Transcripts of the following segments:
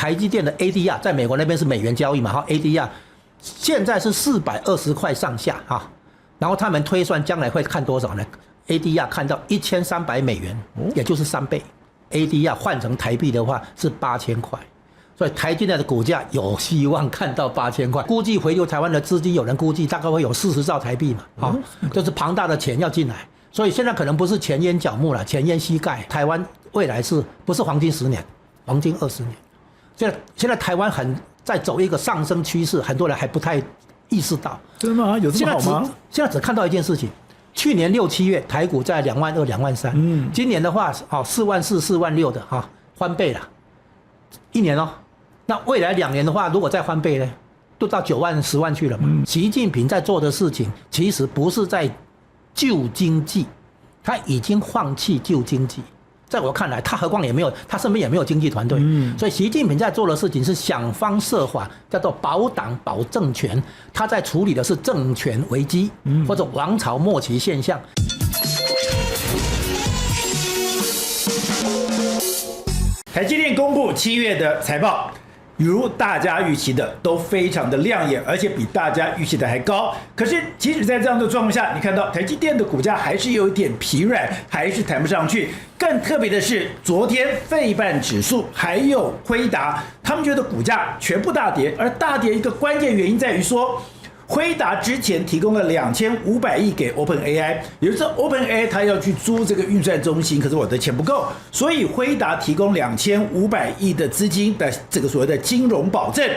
台積電的 ADR 在美國那邊是美元交易嘛，哈 ，ADR 現在是420塊上下哈，然後他們推算將來會看多少呢 ？ADR 看到1300美元，也就是3倍。ADR 換成台幣的話是8000塊，所以台積電的股價有希望看到8000塊。估計回流台灣的資金，有人估計大概會有40兆台幣嘛，哈，就是龐大的錢要進來。所以現在可能不是前淹腳目了，前淹膝蓋。台灣未來是不是黃金10年，黃金20年？現在台灣在走一個上升趨勢，很多人還不太意識到。真的嗎？有這麼好嗎？現在只看到一件事情，去年6、7月台股在22000、23000，今年的話44000、46000的哈，翻倍了，1年哦。那未來2年的話，如果再翻倍呢，都到9萬、10萬去了嘛。習近平在做的事情，其實不是在救經濟，他已經放棄救經濟。在我看來，他何況也沒有，他身邊也沒有經濟團隊。所以習近平在做的事情是想方設法叫做保黨保政權，他在處理的是政權危機或者王朝末期現象。台積電公布7月的財報，如大家預期的都非常的亮眼，而且比大家預期的還高。可是即使在這樣的狀況下，你看到台積電的股價還是有一點疲軟，還是彈不上去。更特別的是，昨天費半指數還有輝達，他們覺得股價全部大跌，而大跌一個關鍵原因在於說，輝達之前提供了2500億給 OpenAI， 也就是 OpenAI 它要去租這個運算中心，可是我的錢不夠，所以輝達提供2500億的資金的這個所謂的金融保證，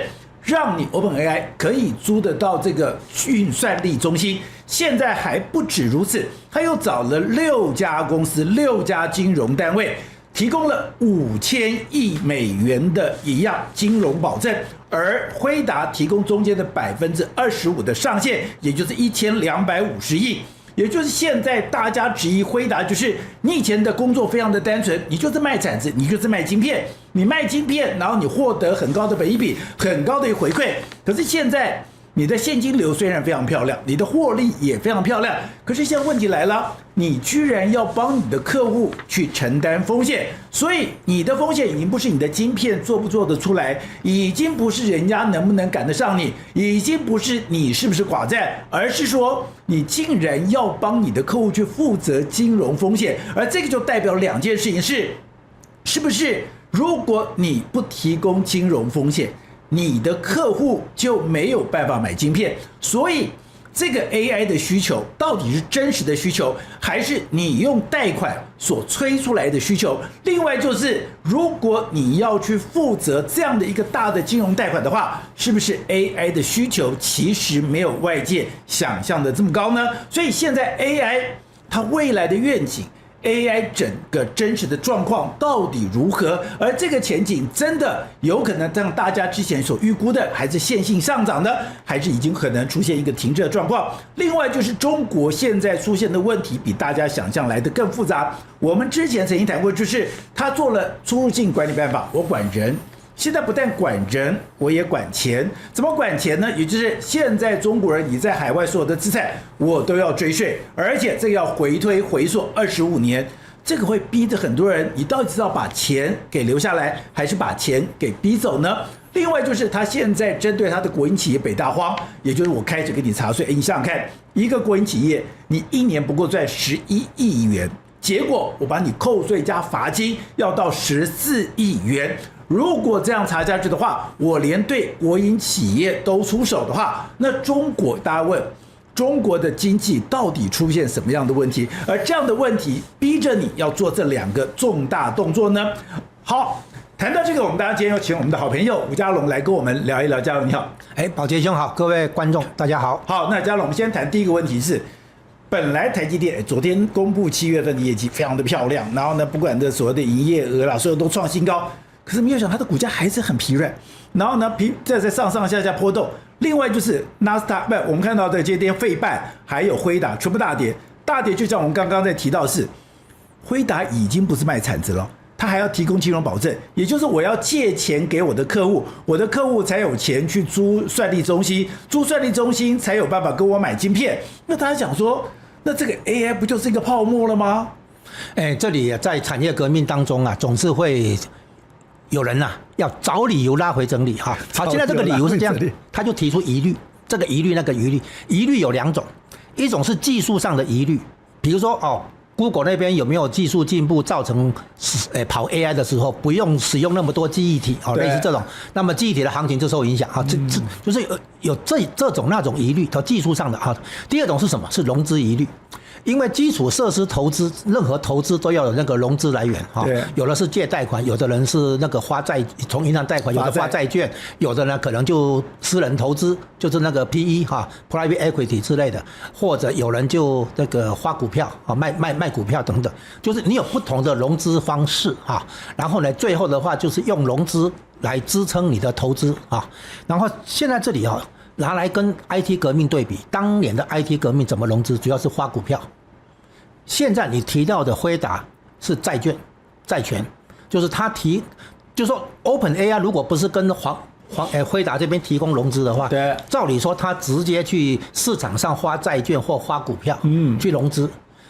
讓你 OpenAI 可以租得到這個運算力中心。現在還不止如此，他又找了6家公司、6家金融單位，提供了5000億美元的一樣金融保證，而輝達提供中間的25%的上限，也就是1250億。也就是現在大家質疑輝達，就是你以前的工作非常的單純，你就是賣鏟子，你就是賣晶片，你賣晶片，然後你獲得很高的本益比，很高的回饋。可是現在你的現金流雖然非常漂亮，你的獲利也非常漂亮，可是现在問題來了，你居然要幫你的客戶去承擔風險，所以你的風險已經不是你的晶片做不做得出來，已經不是人家能不能趕得上你，已經不是你是不是寡占，而是說你竟然要幫你的客戶去負責金融風險，而這個就代表2件事情是不是如果你不提供金融風險，你的客戶就沒有辦法買晶片，所以這個 AI 的需求到底是真實的需求，還是你用貸款所催出來的需求？另外就是，如果你要去負責這樣的一個大的金融貸款的話，是不是 AI 的需求其實沒有外界想象的這麼高呢？所以現在 AI 它未來的願景，AI 整個真實的狀況到底如何？而這個前景真的有可能像大家之前所預估的，還是線性上漲呢？還是已經可能出現一個停滯的狀況？另外就是中國現在出現的問題比大家想象來的更複雜。我們之前曾經談過，就是他做了出入境管理辦法，我管人。現在不但管人，我也管錢。怎麼管錢呢？也就是現在中國人你在海外所有的資產，我都要追稅，而且這個要回溯25年。這個會逼着很多人，你到底是要把錢給留下來，還是把錢給逼走呢？另外就是他現在針對他的國營企業北大荒，也就是我開始給你查稅，你想想看，一個國營企業你1年不過賺11億元，結果我把你扣稅加罰金要到14億元。如果這樣查下去的話，我連對國營企業都出手的話，那中國大家問，中國的經濟到底出現什麼樣的問題？而這樣的問題逼着你要做這2個重大動作呢？好，談到這個，我們大家今天有請我們的好朋友吳家龍來跟我們聊一聊。家龍你好。寶傑兄好，各位觀眾大家好。好，那家龍，我們先談第一個問題是，本來台積電昨天公布7月份的業績非常的漂亮，然後呢，不管這所謂的營業額啦，所有都創新高。可是沒有想，它的股價還是很疲軟，然後呢，在上上下下波動。另外就是納斯達克，我們看到的這些費半還有輝達全部大跌，大跌就像我們剛剛在提到的是，輝達已經不是賣鏟子了，它還要提供金融保證，也就是我要借錢給我的客戶，我的客戶才有錢去租算力中心，租算力中心才有辦法跟我買晶片。那大家講說，那這個 AI 不就是一個泡沫了嗎？這裡在產業革命當中啊，總是會有人要找理由拉回整理哈。好，現在這個理由是這樣，他就提出疑慮，這個疑慮那個疑慮，疑慮有2種，一種是技術上的疑慮，比如說Google 那邊有沒有技術進步，造成跑 AI 的時候不用使用那麼多記憶體類似這種，那麼記憶體的行情就受影響啊，就是有這種那種疑慮，技術上的啊。第二種是什麼？是融資疑慮。因為基礎設施投資，任何投資都要有那個融資來源哈，有的是借貸款，有的人是那個發債，從銀行貸款，有的發債券，有的呢可能就私人投資，就是那個 PE 哈 ，private equity 之類的，或者有人就那個發股票啊，賣股票等等，就是你有不同的融資方式哈，然後呢，最後的話就是用融資來支撐你的投資啊，然後現在這裡拿來跟 IT 革命對比，當年的 IT 革命怎麼融資？主要是發股票。現在你提到的輝達是債權，就是就是說 OpenAI 如果不是跟輝達這邊提供融資的話，對，照理說他直接去市場上發債券或發股票，去融資。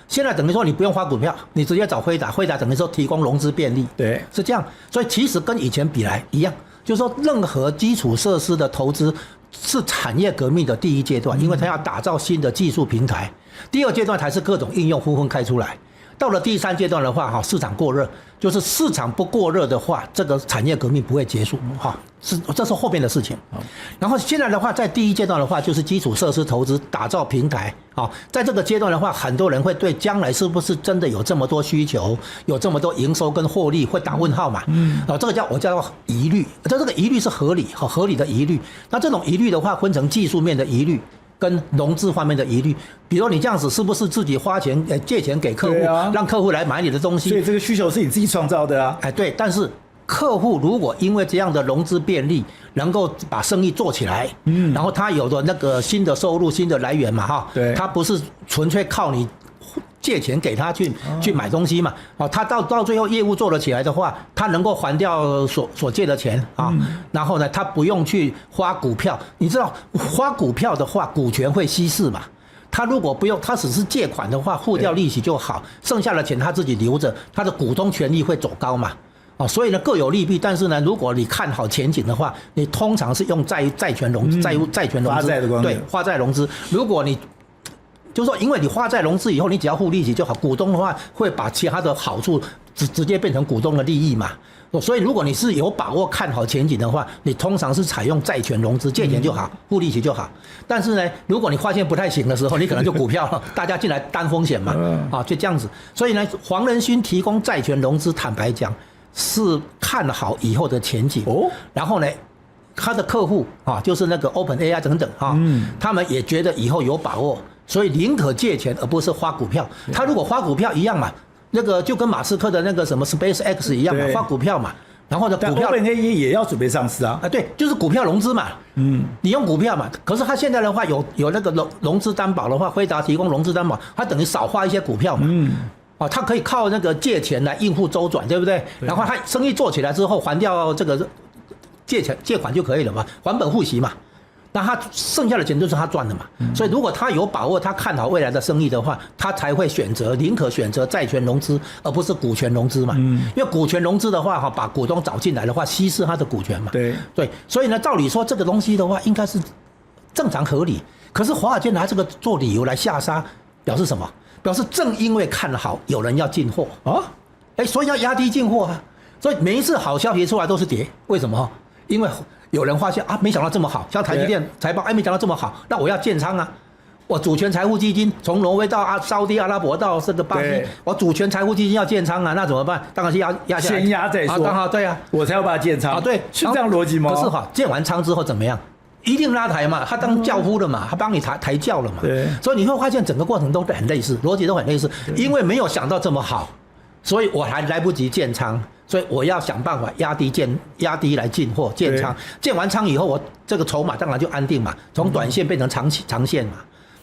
現在等於說你不用發股票，你直接找輝達等於說提供融資便利，對，是這樣。所以其實跟以前比來一樣，就是說任何基礎設施的投資是產業革命的第一階段，因為它要打造新的技術平台。第2階段才是各種應用紛紛開出來。到了第3階段的話，市場過熱，就是市場不過熱的話，這個產業革命不會結束，這是後面的事情。然後現在的話，在第1階段的話，就是基礎設施投資，打造平台。在這個階段的話，很多人會對將來是不是真的有這麼多需求，有這麼多營收跟獲利會打問號嘛？這個我叫疑慮，這個疑慮是合理的疑慮。那這種疑慮的話，分成技術面的疑慮跟融資方面的疑慮，比如你這樣子是不是自己花錢借錢給客戶，讓客戶來買你的東西？所以這個需求是你自己創造的啊。對，但是客戶如果因為這樣的融資便利，能夠把生意做起來，然後他有了那個新的收入、新的來源嘛，對，他不是純粹靠你借錢給他去買東西嘛，他到最後業務做了起來的話，他能夠還掉所借的錢啊，然後呢，他不用去花股票，你知道花股票的話，股權會稀釋嘛，他如果不用，他只是借款的話，付掉利息就好，剩下的錢他自己留着，他的股東權益會走高嘛，所以呢各有利弊，但是呢，如果你看好前景的話，你通常是用債權融資，債權融資，對，發債融資，如果你就是說，因為你花債融資以後，你只要付利息就好。股東的話會把其他的好處直接變成股東的利益嘛。所以如果你是有把握看好前景的話，你通常是採用債權融資，借錢就好，付利息就好。但是呢，如果你發現不太行的時候，你可能就股票了，大家進來擔風險嘛，就這樣子。所以呢，黃仁勳提供債權融資，坦白講是看好以後的前景。然後呢，他的客戶就是那個 OpenAI 等等他們也覺得以後有把握。所以寧可借錢而不是花股票。他如果花股票一樣嘛，那個就跟馬斯克的那個什麼 SpaceX 一樣嘛，花股票嘛。然後呢，股票 OpenAI 也要準備上市啊。對，就是股票融資嘛。你用股票嘛。可是他現在的話有那個融資擔保的話，輝達提供融資擔保，他等於少花一些股票嘛。他可以靠那個借錢來應付周轉，對不對？然後他生意做起來之後還掉這個借款就可以了嘛，還本付息嘛。那他剩下的錢就是他賺的嘛，所以如果他有把握，他看好未來的生意的話，他才會寧可選擇債權融資，而不是股權融資嘛。因為股權融資的話，把股東找進來的話，稀釋他的股權嘛。對，所以呢，照理說這個東西的話，應該是正常合理。可是華爾街拿這個做理由來下殺，表示什麼？表示正因為看好，有人要進貨啊，所以要壓低進貨啊。所以每一次好消息出來都是跌，為什麼？因為有人發現沒想到這麼好，像台積電財報，沒想到這麼好，那我要建倉啊！我主權財富基金從挪威到沙特阿拉伯到這個巴西，我主權財富基金要建倉啊，那怎麼辦？當然是壓下來，先壓再說。剛好對啊，我才要把它建倉。對，是這樣邏輯嗎？可是建完倉之後怎麼樣？一定拉抬嘛，他當轎夫了嘛，他幫你抬轎了嘛。對，所以你會發現整個過程都很類似，邏輯都很類似，因為沒有想到這麼好，所以我還來不及建倉。所以我要想辦法壓低來進貨建倉，建完倉以後，我這個籌碼當然就安定嘛，從短線變成長線嘛。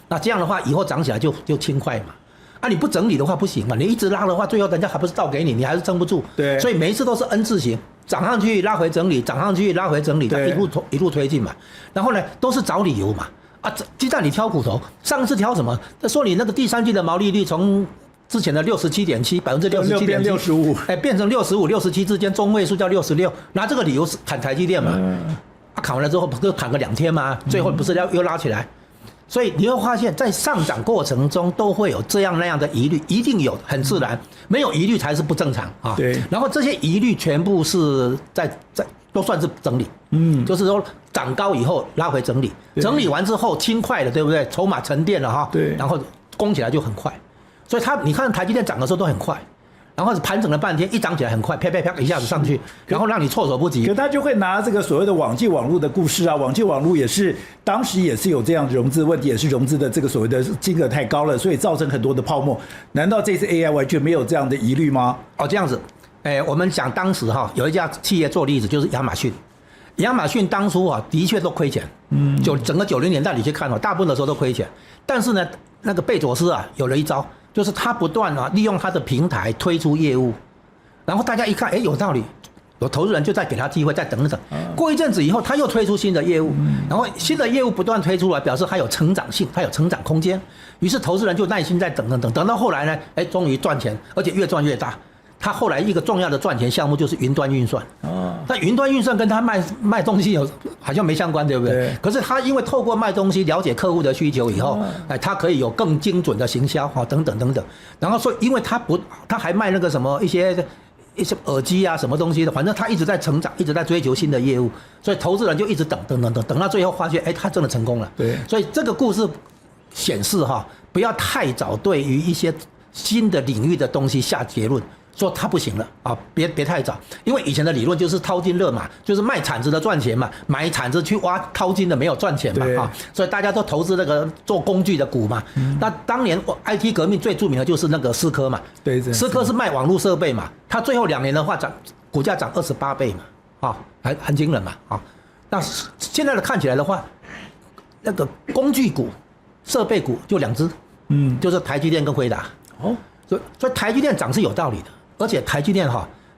那這樣的話，以後漲起來就輕快嘛。你不整理的話不行嘛，你一直拉的話，最後人家還不是倒給你，你還是撐不住。對，所以每一次都是 N 字形，漲上去拉回整理，漲上去拉回整理，一路推進嘛。然後呢，都是找理由嘛。雞蛋裡挑骨頭，上次挑什麼？說你那個第3季的毛利率從之前的67.7%，65%，哎，变成65、67之間，中位數叫66，拿這個理由砍台積電嘛，砍完了之後不是砍個2天嗎？最後不是又拉起來，所以你會發現在上漲過程中都會有這樣那樣的疑慮，一定有，很自然，沒有疑慮才是不正常啊。對，然後這些疑慮全部是在都算是整理，就是說漲高以後拉回整理，整理完之後輕快了，對不對？籌碼沉澱了哈，對，然後攻起來就很快，所以你看台積電漲的時候都很快，然後盤整了半天，一漲起來很快，啪啪啪一下子上去，然後讓你措手不及。可他就會拿這個所謂的網際網路的故事啊，網際網路也是當時也是有這樣融資問題，也是融資的這個所謂的金額太高了，所以造成很多的泡沫。難道這次 AI 完全沒有這樣的疑慮嗎？哦，這樣子。我們講當時哈有一家企業做例子，就是亞馬遜。亞馬遜當初啊的確都虧錢，整個90年代你去看哦，大部分的時候都虧錢。但是呢，那個貝佐斯啊有了一招，就是他不斷啊利用他的平台推出業務，然後大家一看，有道理，有投資人就再給他機會，再等等。過一陣子以後，他又推出新的業務，然後新的業務不斷推出來，表示它有成長性，它有成長空間。於是投資人就耐心再等到後來呢，終於賺錢，而且越賺越大。他後來一個重要的賺錢項目就是雲端運算。那雲端運算跟他賣東西好像沒相關，對不對？對。可是他因為透過賣東西了解客戶的需求以後，他可以有更精準的行銷等等。然後說，因為他還賣那個什麼一些耳機啊什麼東西的，反正他一直在成長，一直在追求新的業務，所以投資人就一直等到最後發現，他真的成功了。對。所以這個故事顯示不要太早對於一些新的領域的東西下結論。說它不行了啊，別太早，因為以前的理論就是淘金熱嘛，就是賣鏟子的賺錢嘛，買鏟子去挖淘金的沒有賺錢嘛啊，所以大家都投資那個做工具的股嘛。那當年 IT 革命最著名的就是那個思科嘛，對，思科是賣網絡設備嘛，它最後2年的話股價漲28倍嘛，啊，很驚人嘛啊。那現在的看起來的話，那個工具股、設備股就2隻，就是台積電跟輝達。哦，所以台積電漲是有道理的。而且台積電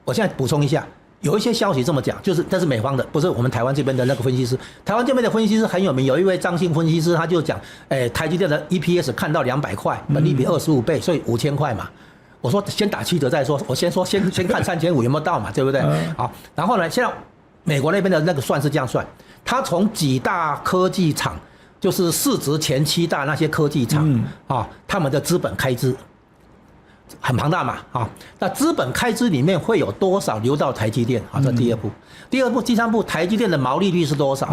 我現在補充一下，有一些消息這麼講，就是這是美方的，不是我們台灣這邊的那個分析師。台灣這邊的分析師很有名，有一位張姓分析師，他就講，台積電的 EPS 看到200塊，本益比25倍，所以5000塊嘛。我說先打7折再說，我先看3500有沒有到嘛，對不對？好，然後呢，現在美國那邊的那個算是這樣算，他從幾大科技廠，就是市值前7大那些科技廠他們的資本開支。很龐大嘛，那資本開支裡面會有多少流到台積電？這第二步，第三步，台積電的毛利率是多少？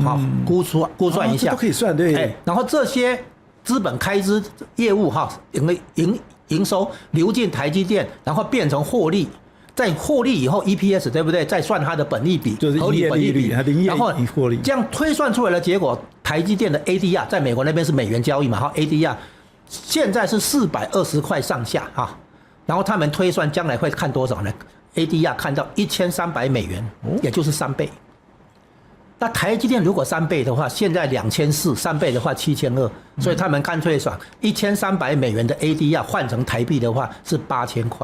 估算一下，都可以算對。然後這些資本開支業務營收流進台積電，然後變成獲利，在獲利以後 EPS 對不對？再算它的本益比，就是合理本益比，然後這樣推算出來的結果，台積電的 ADR 在美國那邊是美元交易嘛，ADR 現在是420塊上下然後他們推算將來會看多少呢 ？ADR 看到1300美元，也就是3倍。那台積電如果3倍的話，現在2400，3倍的話7200，所以他們乾脆算1300美元的 ADR 換成台幣的話是8000塊，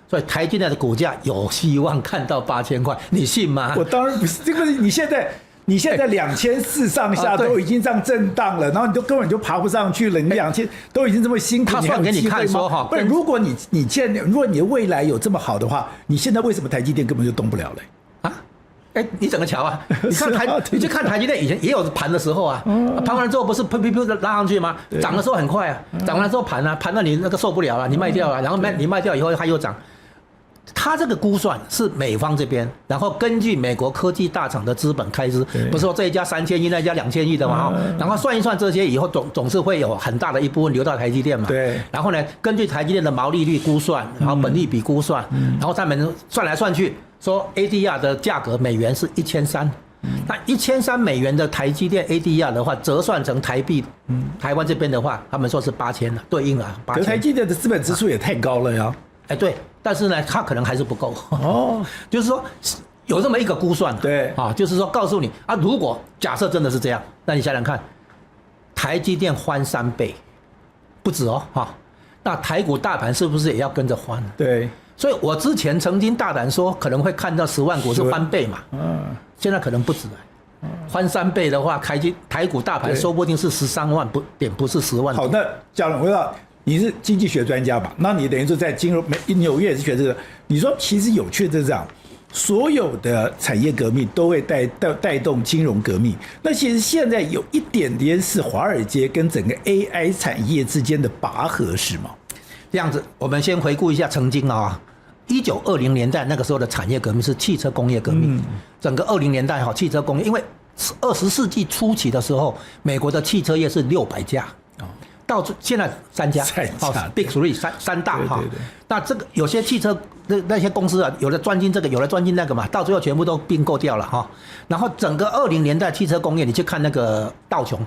所以台積電的股價有希望看到8000塊，你信嗎？我當然不是，這個你現在2400上下都已經這樣震盪了，然後你都根本就爬不上去了。你2000都已經這麼辛苦，他算給你看說不然如果你的未來有這麼好的話，你現在為什麼台積電根本就動不了嘞？你整個瞧啊！你去看台積電以前也有盤的時候啊，盤完了之後不是噗拉上去嗎？漲的時候很快啊，漲完了之後盤到你那個受不了了，你賣掉了，然後你賣掉以後它又漲。他這個估算是美方這邊，然後根據美國科技大厂的資本開支，不是說這一家3000億，那一家2000億的嘛，然後算一算這些以後總是會有很大的一部分流到台積電嘛。對。然後呢，根據台積電的毛利率估算，然後本益比估算，然後他們算來算去，說 ADR 的價格美元是1300，那1300美元的台積電 ADR 的話，折算成台幣，台灣這邊的話，他們說是8000了，對應了8000。可台積電的資本支出也太高了呀。對。但是呢，它可能還是不夠就是說有這麼一個估算，對就是說告訴你如果假設真的是這樣，那你想想看，台積電翻3倍，不止那台股大盤是不是也要跟着翻？對，所以我之前曾經大膽說可能會看到10萬股是翻倍嘛，現在可能不止翻3倍的話，台股大盤說不定是13萬不是10萬。好，那嘉倫，我要你是經濟學專家吧？那你等於說在金融紐約也是學這個。你說其實有趣的是這樣，所有的產業革命都會帶動金融革命。那其實現在有一點點是華爾街跟整個 AI 產業之間的拔河，是嗎？這樣子，我們先回顧一下曾經啊，1920年代那個時候的產業革命是汽車工業革命。整個20年代哈，汽車工業，因為20世紀初期的時候，美國的汽車業是600家。到現在3家，Big Three 三大哈。那這個有些汽車那些公司啊，有的專精這個，有的专精那個嘛，到最後全部都併購掉了哈。然後整個20年代汽車工業，你去看那個道瓊，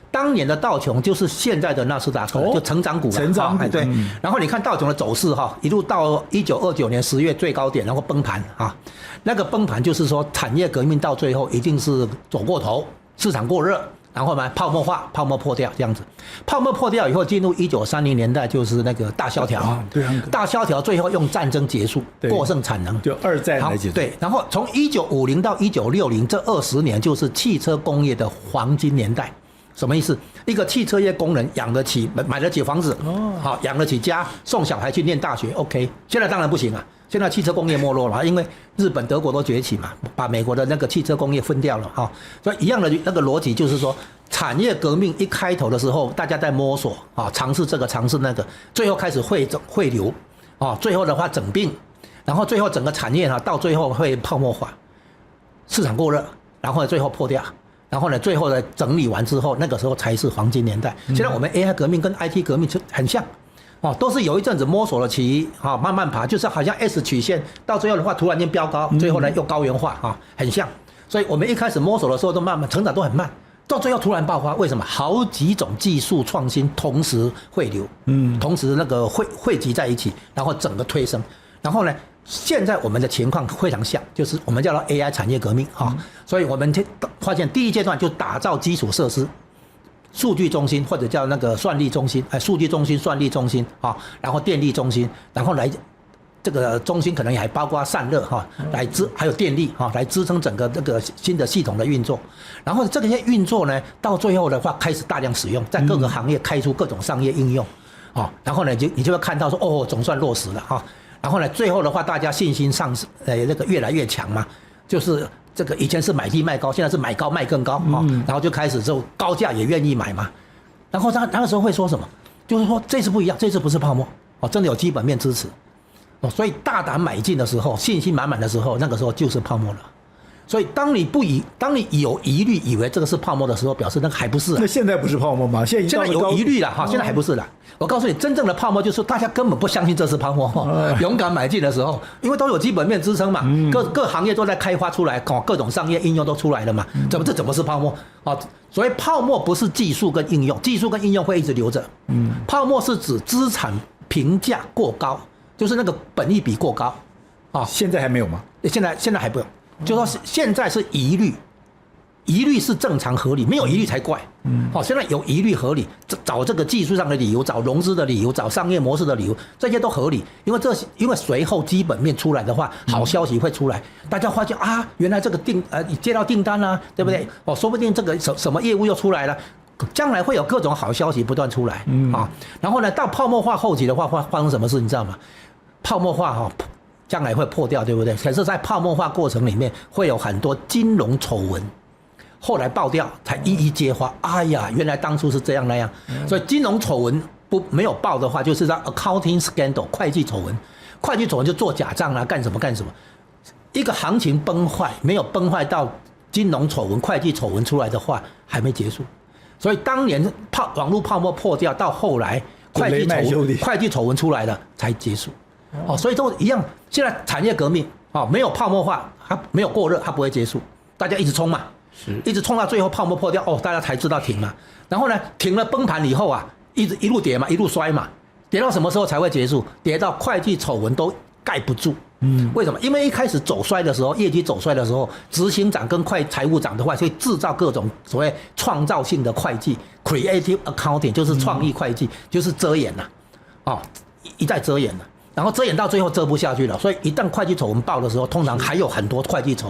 當年的道瓊就是現在的納斯達克，就成長股。成長股對。然後你看道瓊的走勢哈，一路到1929年10月最高點，然後崩盤啊。那個崩盤就是說產業革命到最後一定是走過頭，市場過熱。然後呢，泡沫化，泡沫破掉這樣子，泡沫破掉以後，進入1930年代就是那個大蕭條，大蕭條最後用戰爭結束，過剩產能，就二戰來結束。對，然後從1950到1960這20年就是汽車工業的黃金年代。什麼意思？一個汽車業工人養得起，買得起房子，好養得起家，送小孩去念大學 ，OK。現在當然不行了，現在汽車工業沒落了，因為日本、德國都崛起嘛，把美國的那個汽車工業分掉了哈。所以一樣的那個邏輯就是說，產業革命一開頭的時候，大家在摸索啊，嘗試這個，嘗試那個，最後開始匯流啊，最後的話整併，然後最後整個產業哈，到最後會泡沫化，市場過熱，然後最後破掉。然後呢，最後呢整理完之後，那個時候才是黃金年代。現在我們 AI 革命跟 IT 革命很像，哦，都是有一陣子摸索了期，啊，慢慢爬，就是好像 S 曲線，到最後的話突然間飆高，最後呢又高原化，啊，很像。所以我們一開始摸索的時候都慢慢成長都很慢，到最後突然爆發，為什麼？好幾種技術創新同時匯流，同時那個匯集在一起，然後整個推升，然後呢？現在我們的情況非常像，就是我們叫做 AI 產業革命啊，所以我們發現第一階段就打造基礎設施，數據中心或者叫那個算力中心，數據中心、算力中心啊，然後電力中心，然後來這個中心可能也還包括散熱哈，還有電力哈，來支撐整個這個新的系統的運作。然後這些運作呢，到最後的話開始大量使用，在各個行業開出各種商業應用啊，然後呢你就會看到說哦，總算落實了哈。然後呢，最後的話，大家信心上那個越來越強嘛，就是這個以前是買低賣高，現在是買高賣更高啊，然後就開始之後高價也願意買嘛。然後他那個時候會說什麼？就是說這次不一樣，這次不是泡沫哦，真的有基本面支持哦，所以大膽買進的時候，信心滿滿的時候，那個時候就是泡沫了。所以當你有疑慮以為這個是泡沫的時候，表示那個還不是啊。那現在不是泡沫嗎？現在有疑慮了哈，現在還不是了。我告訴你，真正的泡沫就是大家根本不相信這是泡沫，勇敢買進的時候，因為都有基本面支撐嘛，各行業都在開發出來，各種商業應用都出來了嘛，這怎麼是泡沫啊？所以泡沫不是技術跟應用，技術跟應用會一直留着。泡沫是指資產評價過高，就是那個本益比過高啊。現在還沒有嗎？現在還不用。就說現在是疑慮，疑慮是正常合理，沒有疑慮才怪。好，現在有疑慮合理，找這個技術上的理由，找融資的理由，找商業模式的理由，這些都合理。因為隨後基本面出來的話，好消息會出來，大家發現啊，原來這個你接到訂單啦，對不對？哦，說不定這個什麼業務又出來了，將來會有各種好消息不斷出來啊。然後呢，到泡沫化後期的話，發生什麼事你知道嗎？泡沫化哈。將來會破掉，對不對？可是，在泡沫化過程裡面，會有很多金融醜聞，後來爆掉，才一一揭發。哎呀，原來當初是這樣那樣。所以金融醜聞沒有爆的話，就是叫 accounting scandal 會計醜聞。會計醜聞就做假賬啊，幹什麼。一個行情崩壞，沒有崩壞到金融醜聞、會計醜聞出來的話，還沒結束。所以當年網絡泡沫破掉，到後來會計醜聞出來了才結束。哦，所以都一樣。現在產業革命哦，沒有泡沫化，它沒有過熱，它不會結束。大家一直衝嘛，一直衝到最後泡沫破掉哦，大家才知道停嘛。然後呢，停了崩盤以後啊，一路跌嘛，一路摔嘛，跌到什麼時候才會結束？跌到會計醜聞都蓋不住。為什麼？因為一開始走衰的時候，業績走衰的時候，執行長跟財務長的話，會製造各種所謂創造性的會計 （creative accounting），就是創意會計，就是遮掩了，哦，一再遮掩了。然後遮掩到最後遮不下去了，所以一旦會計醜聞爆的時候，通常還有很多會計醜聞。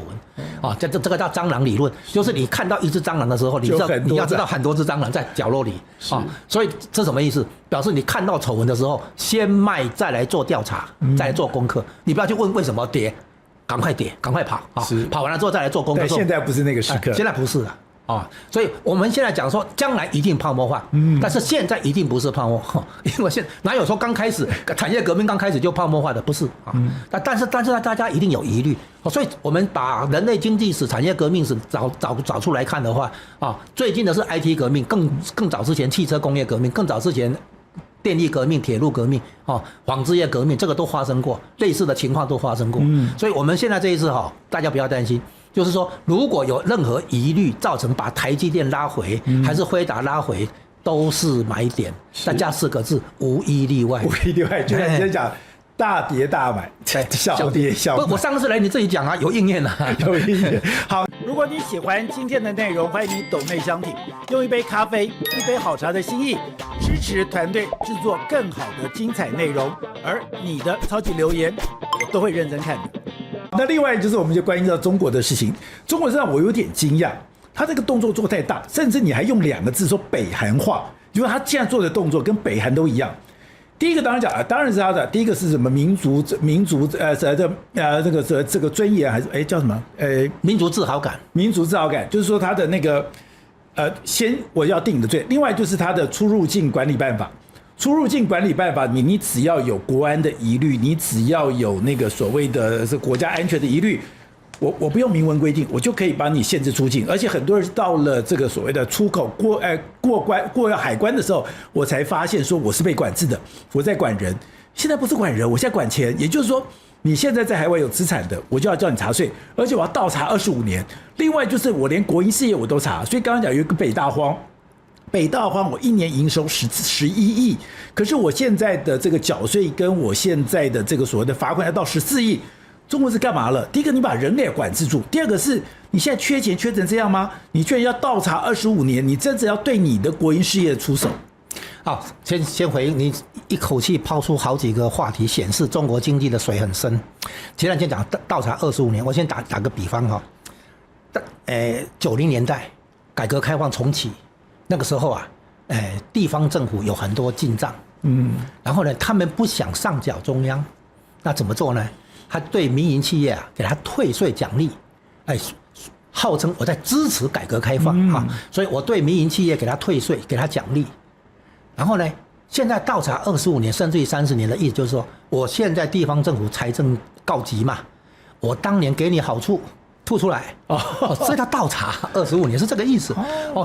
啊，這個叫蟑螂理論，就是你看到一隻蟑螂的時候，你要知道很多隻蟑螂在角落裡啊。所以這什麼意思？表示你看到醜聞的時候，先賣再來做調查，再來做功課。你不要去問為什麼跌，趕快跌，趕快跑啊！跑完了之後再來做功課。但現在不是那個時刻，現在不是了。啊，所以我們現在講說，將來一定泡沫化，但是現在一定不是泡沫，因為哪有說剛開始產業革命剛開始就泡沫化的，不是啊。但是大家一定有疑慮，所以我們把人類經濟史、產業革命史找出來看的話，啊，最近的是 IT 革命，更早之前汽車工業革命，更早之前電力革命、鐵路革命，哦，紡織業革命，這個都發生過，類似的情況都發生過。所以我們現在這一次哈，大家不要擔心。就是說，如果有任何疑慮造成把台積電拉回，還是輝達拉回，都是買點。再加4個字：無一例外。無一例外，就像你講，大跌大買，小跌小買。我上次來你自己講啊，有應驗啊，有應驗。好，如果你喜歡今天的內容，歡迎你抖內相挺，用一杯咖啡、一杯好茶的心意，支持團隊制作更好的精彩內容。而你的超級留言，我都會認真看的。那另外就是我們就關心到中國的事情，中國讓我有點驚訝，他這個動作做太大，甚至你還用2個字說北韓化，就是他現在做的動作跟北韓都一樣。第一個當然講啊，當然是他的第一個是什麼民族這個尊嚴還是叫什麼民族自豪感，民族自豪感就是說他的那個先我要定你的罪，另外就是他的出入境管理辦法。出入境管理辦法，你只要有國安的疑慮，你只要有那個所謂的是國家安全的疑慮，我不用明文規定，我就可以幫你限制出境。而且很多人到了這個所謂的出口過海關的時候，我才發現說我是被管制的，我在管人。現在不是管人，我現在管錢。也就是說，你現在在海外有資產的，我就要叫你查稅，而且我要倒查25年。另外就是我連國營事業我都查，所以剛剛講有一個北大荒。北大荒，我1年營收11億，可是我現在的這個繳稅跟我現在的這個所謂的罰款要到14億，中國是幹嘛了？第一個，你把人給管制住；第二個是你現在缺錢缺成這樣嗎？你居然要倒查25年，你真的要對你的國營事業出手？好，先回應你一口氣拋出好幾個話題，顯示中國經濟的水很深。既然先講倒查25年，我先打個比方哈，90年代改革開放重啟。那個時候啊，地方政府有很多進賬，然後呢，他們不想上繳中央，那怎麼做呢？他對民營企業啊，給他退稅獎勵，號稱我在支持改革開放啊，所以我對民營企業給他退稅，給他獎勵。然後呢，現在倒查25年甚至於30年的意思就是說，我現在地方政府財政告急嘛，我當年給你好處。吐出來所以他倒查25年是這個意思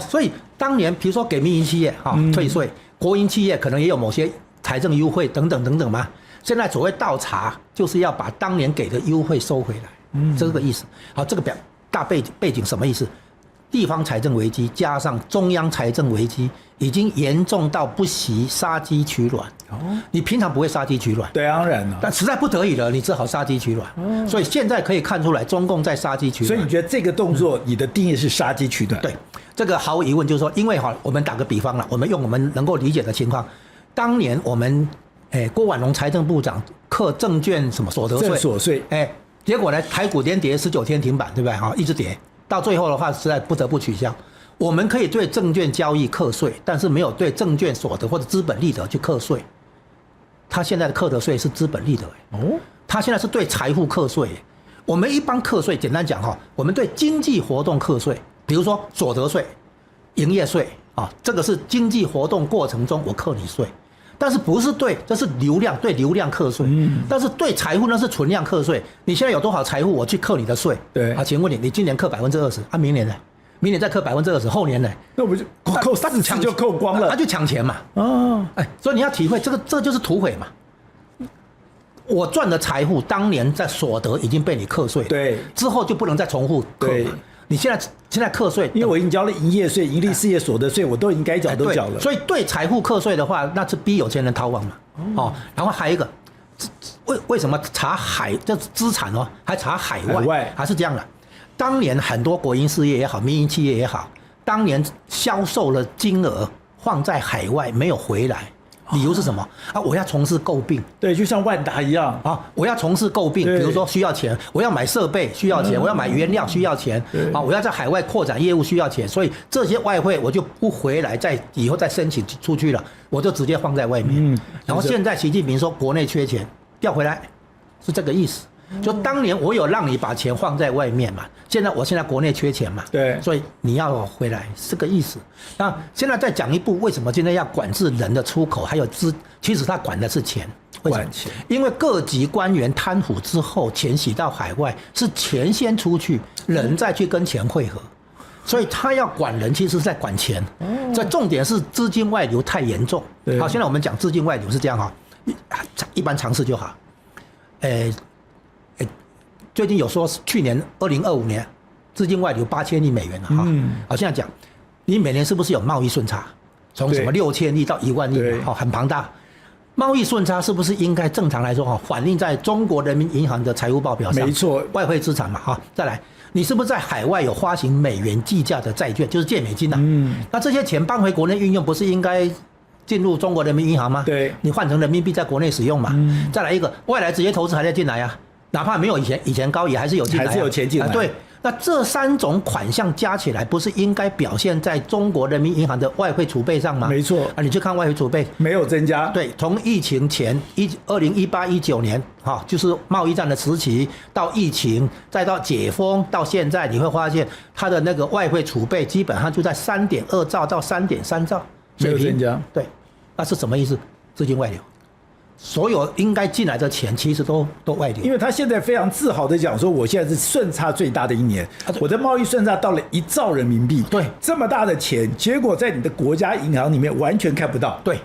所以當年比如說給民營企業退稅，國營企業可能也有某些財政優惠等等嘛。現在所謂倒查就是要把當年給的優惠收回來，這個意思。好，這個大背景什麼意思？地方財政危機加上中央財政危機，已經嚴重到不惜殺雞取卵。你平常不會殺雞取卵，對，當然了，但實在不得已了，你只好殺雞取卵。所以現在可以看出來，中共在殺雞取卵。所以你覺得這個動作，你的定義是殺雞取卵？對，這個毫無疑問就是說，因為我們打個比方了，我們用我們能夠理解的情況，當年我們郭婉蓉財政部長課證券什麼所得稅，證所稅，結果呢，台股連跌19天停板，對不對？一直跌，到最後的話，實在不得不取消。我們可以對證券交易課稅，但是沒有對證券所得或者資本利得去課稅。他現在的課的稅是資本利得，他現在是對財富課稅。我們一般課稅，簡單講我們對經濟活動課稅，比如說所得稅、營業稅這個是經濟活動過程中我課你稅，但是不是這是流量，對流量課稅，但是對財富那是存量課稅。你現在有多少財富，我去課你的稅。對請問你今年課20%明年呢？明年再課20%，後年呢？那不就扣4次就扣光了？他就搶錢嘛。所以你要體会這就是土匪嘛。我賺的財富當年在所得已經被你課稅，對，之後就不能再重複課嘛。你現在課稅，因為我已經交了營業稅、營利事業所得稅，我都已經該繳都繳了。所以對財富課稅的話，那是逼有錢人逃亡嘛。然後還有一個，為什麼查這資產還查海外？還是這樣的。當年很多國營事業也好，民營企業也好，當年銷售的金額放在海外沒有回來，理由是什麼啊？我要從事購併，對，就像萬達一樣啊，我要從事購併，比如說需要錢，我要買設備需要錢，我要買原料需要錢，啊，我要在海外擴展業務需要錢，所以這些外匯我就不回來，以後再申請出去了，我就直接放在外面。然後現在習近平說國內缺錢，調回來，是這個意思。就當年我有讓你把錢放在外面嘛，現在國內缺錢嘛，對，所以你要回來是個意思。那現在再講一步，為什麼今天要管制人的出口，還有其實他管的是錢，為什麼？因為各級官員貪腐之後，錢洗到海外，是錢先出去，人再去跟錢匯合，所以他要管人，其實是在管錢。所以重點是資金外流太嚴重。好，現在我們講資金外流是這樣哈，一般常識就好。最近有說去年2025年資金外流8000億美元了哈。好，現在講你每年是不是有貿易順差？從什麼6000億到1萬億，很龐大。貿易順差是不是應該正常來說哈，反映在中國人民銀行的財務報表上？沒錯，外匯資產嘛哈。再來，你是不是在海外有發行美元計價的債券，就是借美金吶？那這些錢搬回國內運用，不是應該進入中國人民銀行嗎？對，你換成人民幣在國內使用嘛。再來一個，外來直接投資還在進來呀。哪怕沒有以前高，也還是有進來，還是有錢進來。對，那這3種款項加起來，不是應該表現在中國人民銀行的外匯儲備上嗎？沒錯。啊，你去看外匯儲備沒有增加。對，從疫情前2018、19年，哈，就是貿易戰的時期，到疫情，再到解封，到現在，你會發現它的那個外匯儲備基本上就在3.2兆到3.3兆水平。沒有增加。對，那是什麼意思？資金外流。所有應該進來的錢，其實都外流。因為他現在非常自豪的講說，我現在是順差最大的一年，我的貿易順差到了1兆人民幣。對，這麼大的錢，結果在你的國家銀行裡面完全看不到。對，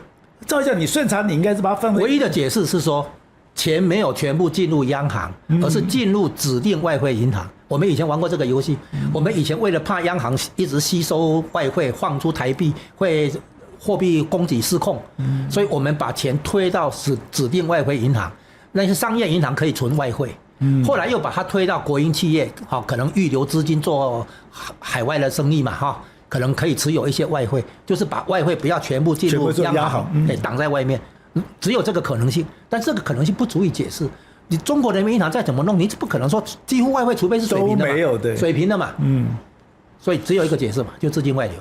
照講你順差，你應該是把它分為。唯一的解釋是說，錢沒有全部進入央行，而是進入指定外匯銀行。我們以前玩過這個遊戲，我們以前為了怕央行一直吸收外匯，放出台幣會。貨幣供給失控，所以我們把錢推到指定外匯銀行，那些商業銀行可以存外匯。後來又把它推到國營企業，哈，可能預留資金做海外的生意嘛，哈，可能可以持有一些外匯，就是把外匯不要全部進入央行，擋在外面，只有這個可能性。但這個可能性不足以解釋，你中國人民銀行再怎麼弄，你不可能說幾乎外匯儲備是水平的嘛，都沒有的，水平的嘛，所以只有一個解釋嘛，就資金外流。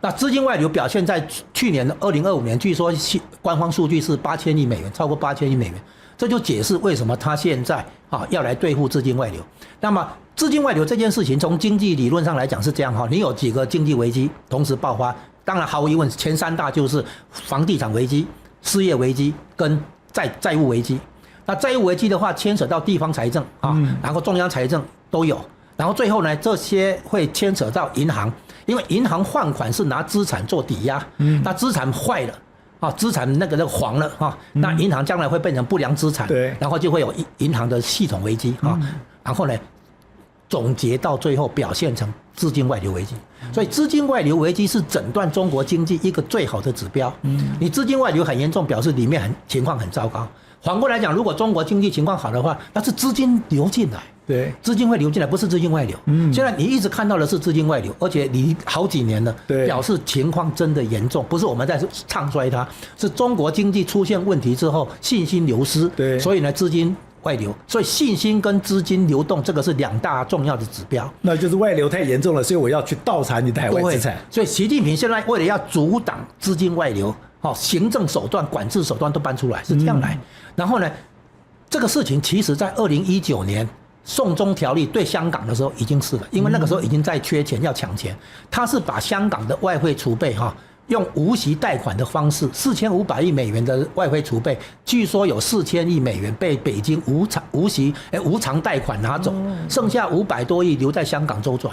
那資金外流表現在去年2025年，據說官方數據是8000億美元，超過8000億美元，這就解釋為什麼他現在要來對付資金外流。那麼資金外流這件事情，從經濟理論上來講是這樣哈，你有幾個經濟危機同時爆發，當然毫無疑問，前3大就是房地產危機、失業危機跟債務危機。那債務危機的話，牽扯到地方財政啊，然後中央財政都有，然後最後呢，這些會牽扯到銀行。因為銀行換款是拿資產做抵押，那資產壞了，啊，資產那個黃了啊，那銀行將來會變成不良資產，對，然後就會有銀行的系統危機啊，然後呢，總結到最後表現成資金外流危機，所以資金外流危機是診斷中國經濟一個最好的指標。你資金外流很嚴重，表示裡面情況很糟糕。反過來講，如果中國經濟情況好的話，那是資金流進來。對，資金會流進來，不是資金外流。現在你一直看到的是資金外流，而且你好幾年了，表示情況真的嚴重，不是我們在唱衰它，是中國經濟出現問題之後信心流失，所以呢資金外流，所以信心跟資金流動這個是2大重要的指標。那就是外流太嚴重了，所以我要去盜查你的海外資產。所以習近平現在為了要阻擋資金外流，行政手段、管制手段都搬出來，是這樣來。然後呢，這個事情其實在2019年。送中條例對香港的時候已經是了，因為那個時候已經在缺錢要搶錢，他是把香港的外匯儲備用無息貸款的方式，4500億美元的外匯儲備，據說有4000億美元被北京無償貸款拿走，剩下500多億留在香港周轉。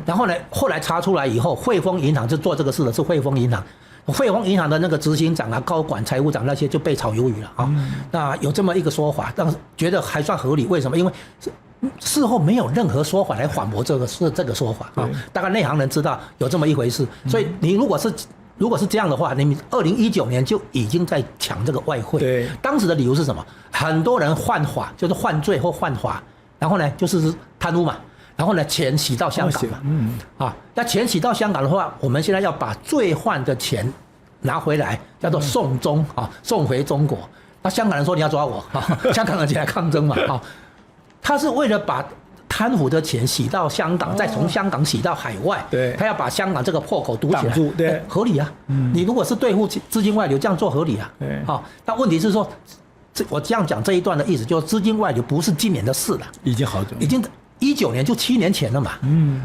然後呢，後來查出來以後，匯豐銀行就做這個事的是匯豐銀行。匯豐銀行的那個執行長啊、高管、財務長那些就被炒魷魚了啊。那有這麼一個說法，但是覺得還算合理。為什麼？因為事後沒有任何說法來反駁這個說法啊。大概內行人知道有這麼一回事，所以你如果是這樣的話，你2019年就已經在搶這個外匯。對，當時的理由是什麼？很多人換法，就是換罪或換法，然後呢就是貪污嘛。然後呢，錢洗到香港嘛，那錢洗到香港的話，我們現在要把罪犯的錢拿回來，叫做送中啊，送回中國。那香港人說你要抓我啊，香港人起來抗爭嘛啊，他是為了把貪腐的錢洗到香港，再從香港洗到海外，對，他要把香港這個破口堵起來，對，合理啊。你如果是對付資金外流，這樣做合理啊。對，好，那問題是說，我這樣講這一段的意思，就是資金外流不是今年的事了，已經好久，已經19年就7年前了嘛。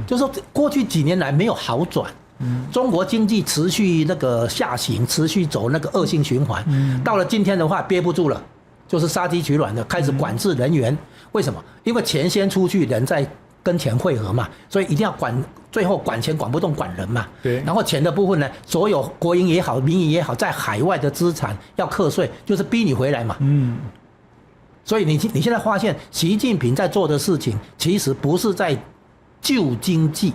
就是說過去幾年來沒有好轉。中國經濟持續那個下行，持續走那個惡性循環。到了今天的話，憋不住了，就是殺雞取卵的，開始管制人員。為什麼？因為錢先出去，人在跟錢匯合嘛，所以一定要管，最後管錢管不動，管人嘛。对。然後錢的部分呢，所有國營也好，民營也好，在海外的資產要課稅，就是逼你回來嘛。所以你現在發現，習近平在做的事情，其實不是在救經濟，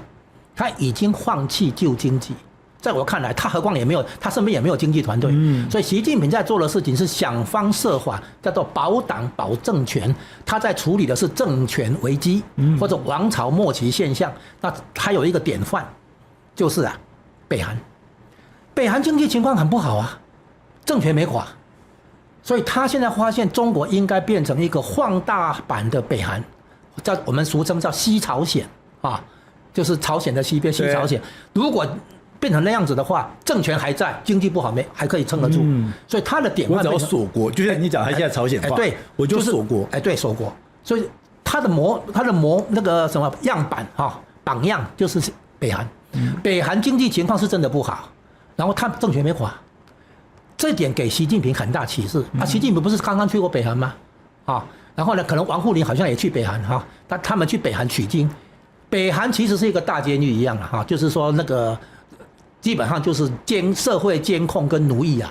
他已經放棄救經濟。在我看來，他何況也沒有，他身邊也沒有經濟團隊。所以習近平在做的事情是想方設法，叫做保黨保政權。他在處理的是政權危機，或者王朝末期現象。那還有一個典範，就是北韓。北韓經濟情況很不好啊，政權沒垮。所以他現在發現，中國應該變成一個放大版的北韓，我們俗稱叫西朝鮮啊，就是朝鮮的西邊，西朝鮮。如果變成那樣子的話，政權還在，經濟不好還可以撐得住。所以他的典範，我只要鎖國，就像你講，他現在朝鮮化，對，我就鎖國，對，鎖國。所以他的那個什麼樣板榜樣就是北韓。北韓經濟情況是真的不好，然後他政權沒垮，這點給習近平很大啟示。習近平不是剛剛去過北韓嗎？然後呢，可能王滬寧好像也去北韓他們去北韓取經。北韓其實是一個大監獄一樣就是說那個。基本上就是社會監控跟奴役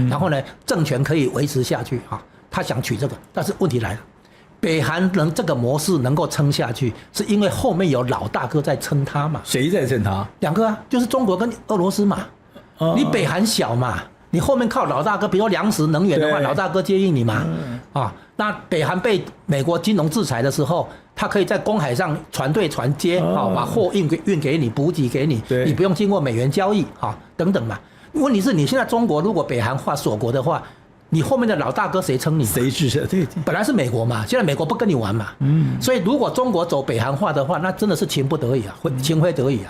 然後呢，政權可以維持下去他想取這個，但是問題來了，北韓這個模式能夠撐下去，是因為後面有老大哥在撐他嘛？誰在撐他？兩個就是中國跟俄羅斯嘛。你北韓小嘛，你後面靠老大哥，比如說糧食能源的話，老大哥接應你嘛。那北韓被美國金融制裁的時候，他可以在公海上船對船接，把貨運給你，補給給你，你不用經過美元交易等等嘛。問題是你現在中國如果北韓化鎖國的話，你後面的老大哥誰撐你？誰支持？對，本來是美國嘛，現在美國不跟你玩嘛。所以如果中國走北韓化的話，那真的是情不得已情非得已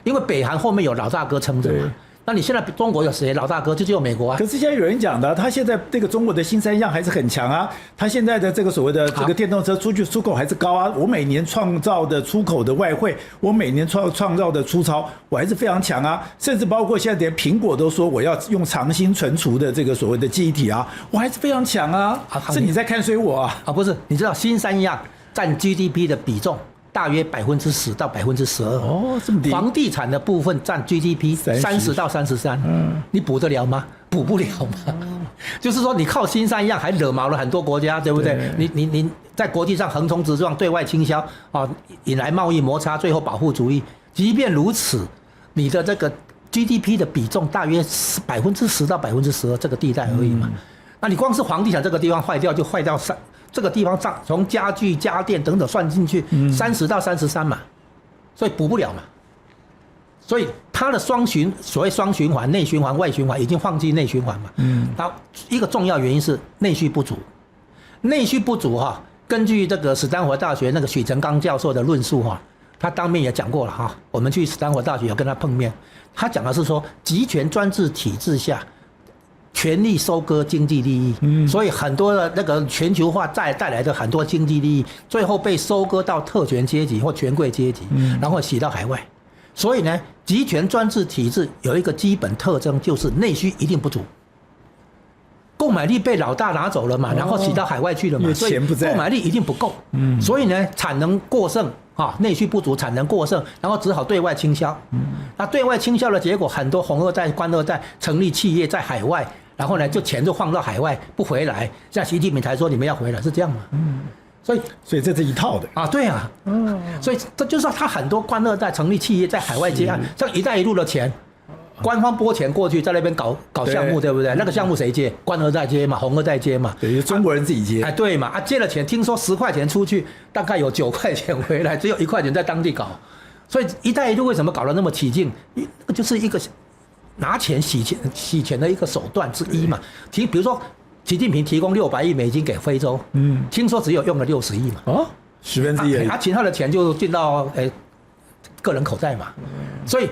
因為北韓後面有老大哥撐着嘛。那你現在中國有誰老大哥？就只有美國可是現在有人講的，他現在這個中國的新三樣還是很強啊。他現在的這個所謂的這個電動車出口還是高啊。我每年創造的出口的外匯，我每年創造的出超，我還是非常強啊。甚至包括現在連蘋果都說我要用長興存儲的這個所謂的記憶體啊，我還是非常強啊。是你在看衰我啊？不是，你知道新三樣佔 GDP 的比重大約10%到12%這麼低。房地產的部分佔 GDP 30到33%，你補得了嗎？補不了嘛。就是說，你靠新三樣還惹毛了很多國家，對不對？你在國際上橫衝直撞，對外傾銷引來貿易摩擦，最後保護主義。即便如此，你的這個 GDP 的比重大約10%到12%這個地帶而已嘛。那你光是房地產這個地方壞掉，就壞掉這個地方從家具、家電等等算進去，30到33嘛，所以補不了嘛。所以它的所謂雙循環，內循環、外循環，已經放棄內循環嘛。然後一個重要原因是內需不足，內需不足根據這個史丹佛大學那個許成剛教授的論述他當面也講過了我們去史丹佛大學有跟他碰面，他講的是說集權專制體制下，權力收割經濟利益，所以很多的那個全球化帶來的很多經濟利益，最後被收割到特權階級或權貴階級，然後洗到海外。所以呢，集權專制體制有一個基本特徵，就是內需一定不足，購買力被老大拿走了嘛，然後洗到海外去了嘛，所以購買力一定不夠。所以呢，產能過剩內需不足，產能過剩，然後只好對外傾銷。那對外傾銷的結果，很多紅二代、官二代成立企業在海外，然後呢，就錢就放到海外不回來，像習近平才說你們要回來，是這樣嗎？所以這是一套的對啊，所以這就是他很多官二代成立企業在海外接案，像一帶一路的錢，官方撥錢過去在那邊搞項目，對不對？那個項目誰接？官二代接嘛，紅二代接嘛，對，中國人自己接。對嘛，接了錢，聽說10塊錢出去，大概有9塊錢回來，只有1塊錢在當地搞。所以一帶一路為什麼搞得那麼起勁？就是一個拿錢洗錢的一個手段之一嘛。比如說習近平提供600億美金給非洲，聽說只有用了60億嘛。哦，1/10。其他的錢就進到個人口袋嘛。所以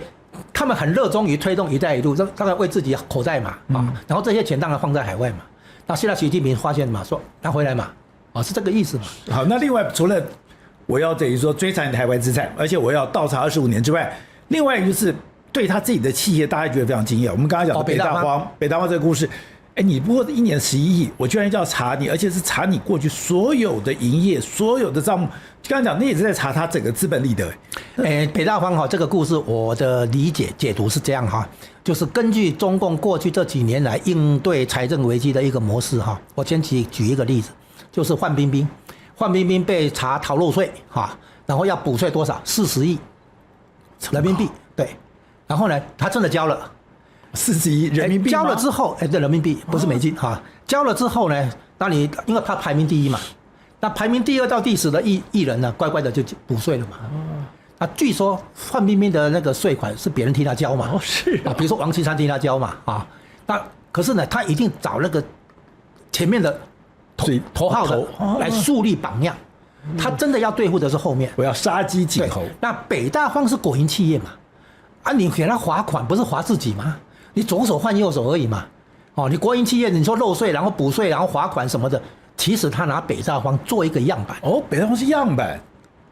他們很熱衷於推動"一帶一路"，當然為自己口袋嘛啊。然後這些錢當然放在海外嘛。那現在習近平發現嘛，說拿回來嘛，是這個意思嘛。好，那另外除了我要等於說追查你台灣資產，而且我要倒查25年之外，另外一個就是對他自己的企業，大家覺得非常驚訝。我們剛剛講的北大荒這個故事，你不過1年11億，我居然要查你，而且是查你過去所有的營業、所有的賬目。剛剛講，那也是在查他整個資本利得。北大荒這個故事，我的理解解讀是這樣哈，就是根據中共過去這幾年來應對財政危機的一個模式哈。我先舉一個例子，就是范冰冰被查逃漏稅哈，然後要補稅多少？40億人民幣。對，然後呢，他真的交了40億人民幣。交了之後，对，人民幣不是美金哈。交了之後呢，那你因為他排名第1嘛。那排名第2到第10的藝人呢，乖乖的就補稅了嘛。那據說范冰冰的那個稅款是別人替他交嘛。是啊，比如說王岐山替他交嘛。那可是呢，他一定找那個前面的頭號的來樹立榜樣。他真的要對付的是後面。我要殺雞儆猴。那北大荒是國營企業嘛？你給他罰款不是罰自己嗎？你左手換右手而已嘛。你國營企業，你說漏稅，然後補稅，然後罰款什麼的。其實他拿北大荒做一個樣板。北大荒是樣板，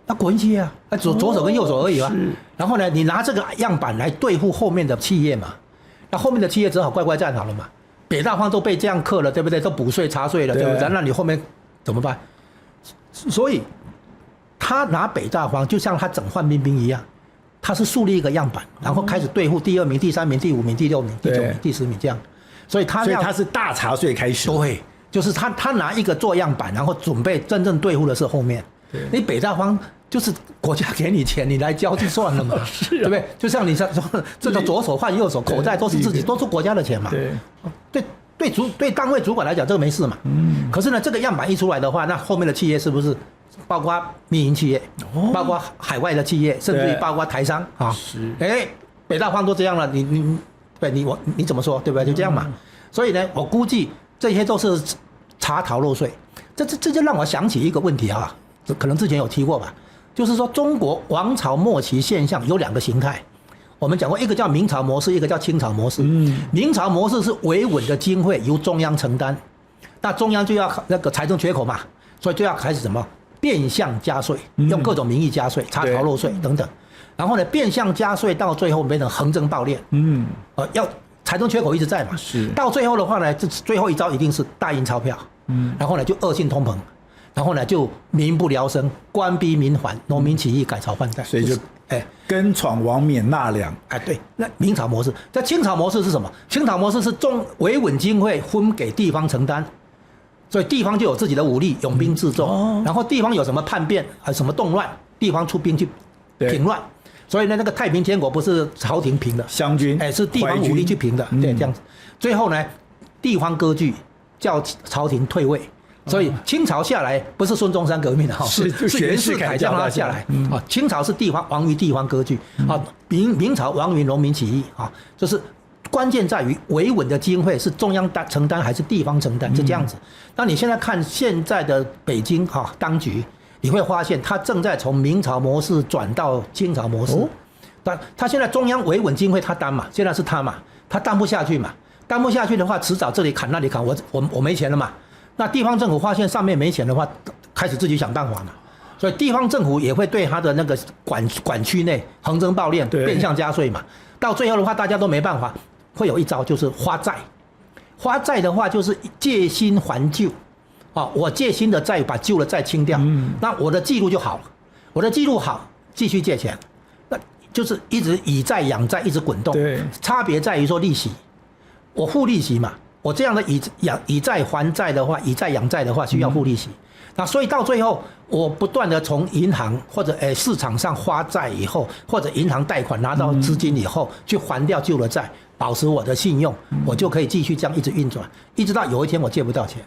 那國營企業啊，左手跟右手而已啊。然後呢，你拿這個樣板來對付後面的企業嘛，那後面的企業只好乖乖站好了嘛。北大荒都被這樣克了，對不對？都補稅查稅了，對不對？那你後面怎麼辦？所以他拿北大荒就像他整范冰冰一樣，他是樹立一個樣板，然後開始對付第2名、第3名、第5名、第6名、第9名、第10名這樣。所以他是大查稅開始。對。就是他拿一個做樣板，然後準備真正對付的是後面。你北大荒就是國家給你錢，你來交就算了嘛，對不對？就像你說，這個左手換右手，口袋都是自己，都是國家的錢嘛。對單位主管來講，這個沒事嘛。可是呢，這個樣板一出來的話，那後面的企業是不是包括民營企業，包括海外的企業，甚至於包括台商啊？北大荒都這樣了，你怎麼說，對不對？就這樣嘛。所以呢，我估計這些都是查逃漏稅，這就讓我想起一個問題啊，可能之前有提過吧，就是說中國王朝末期現象有2個形態，我們講過，一個叫明朝模式，一個叫清朝模式。明朝模式是維穩的經費由中央承擔，那中央就要那個財政缺口嘛，所以就要開始什麼變相加稅，用各種名義加稅，查逃漏稅等等，然後呢變相加稅到最後變成橫徵暴斂，要財政缺口一直在嘛，到最後的話呢，這最後一招一定是大印鈔票，然後呢就惡性通膨，然後呢就民不聊生，官逼民反，農民起義，改朝換代，所以就耕闖王免納糧。對，那明朝模式，在清朝模式是什麼？清朝模式是維穩經費分給地方承擔，所以地方就有自己的武力，擁兵自重，然後地方有什麼叛變什麼動亂，地方出兵去平亂。所以呢，那個太平天國不是朝廷平的，湘軍，是地方武力去平的，對，這樣子。最後呢，地方割據，叫朝廷退位。所以清朝下來不是孫中山革命的哈，是袁世凱叫他下來啊。清朝是地方亡于地方割據啊，明朝亡于農民起義啊，就是關鍵在於維穩的經費是中央承擔還是地方承擔，是這樣子。那你現在看現在的北京當局，你會發現他正在從明朝模式轉到清朝模式。但他現在中央維穩經費他擔嘛，現在是他嘛，他擔不下去嘛，擔不下去的話，遲早這裡砍那裡砍，我沒錢了嘛。那地方政府發現上面沒錢的話，開始自己想辦法嘛。所以地方政府也會對他的那個管區內橫徵暴斂、變相加稅嘛。到最後的話，大家都沒辦法，會有一招就是發債。發債的話就是借新還舊，我借新的債把舊的債清掉，那我的記錄就好了。我的記錄好，繼續借錢，那就是一直以債養債，一直滾動。差別在於說利息，我付利息嘛。我這樣的以債還債的話，以債養債的話，需要付利息。那所以到最後，我不斷的從銀行或者市場上發債以後，或者銀行貸款拿到資金以後，去還掉舊的債，保持我的信用，我就可以繼續這樣一直運轉，一直到有一天我借不到錢，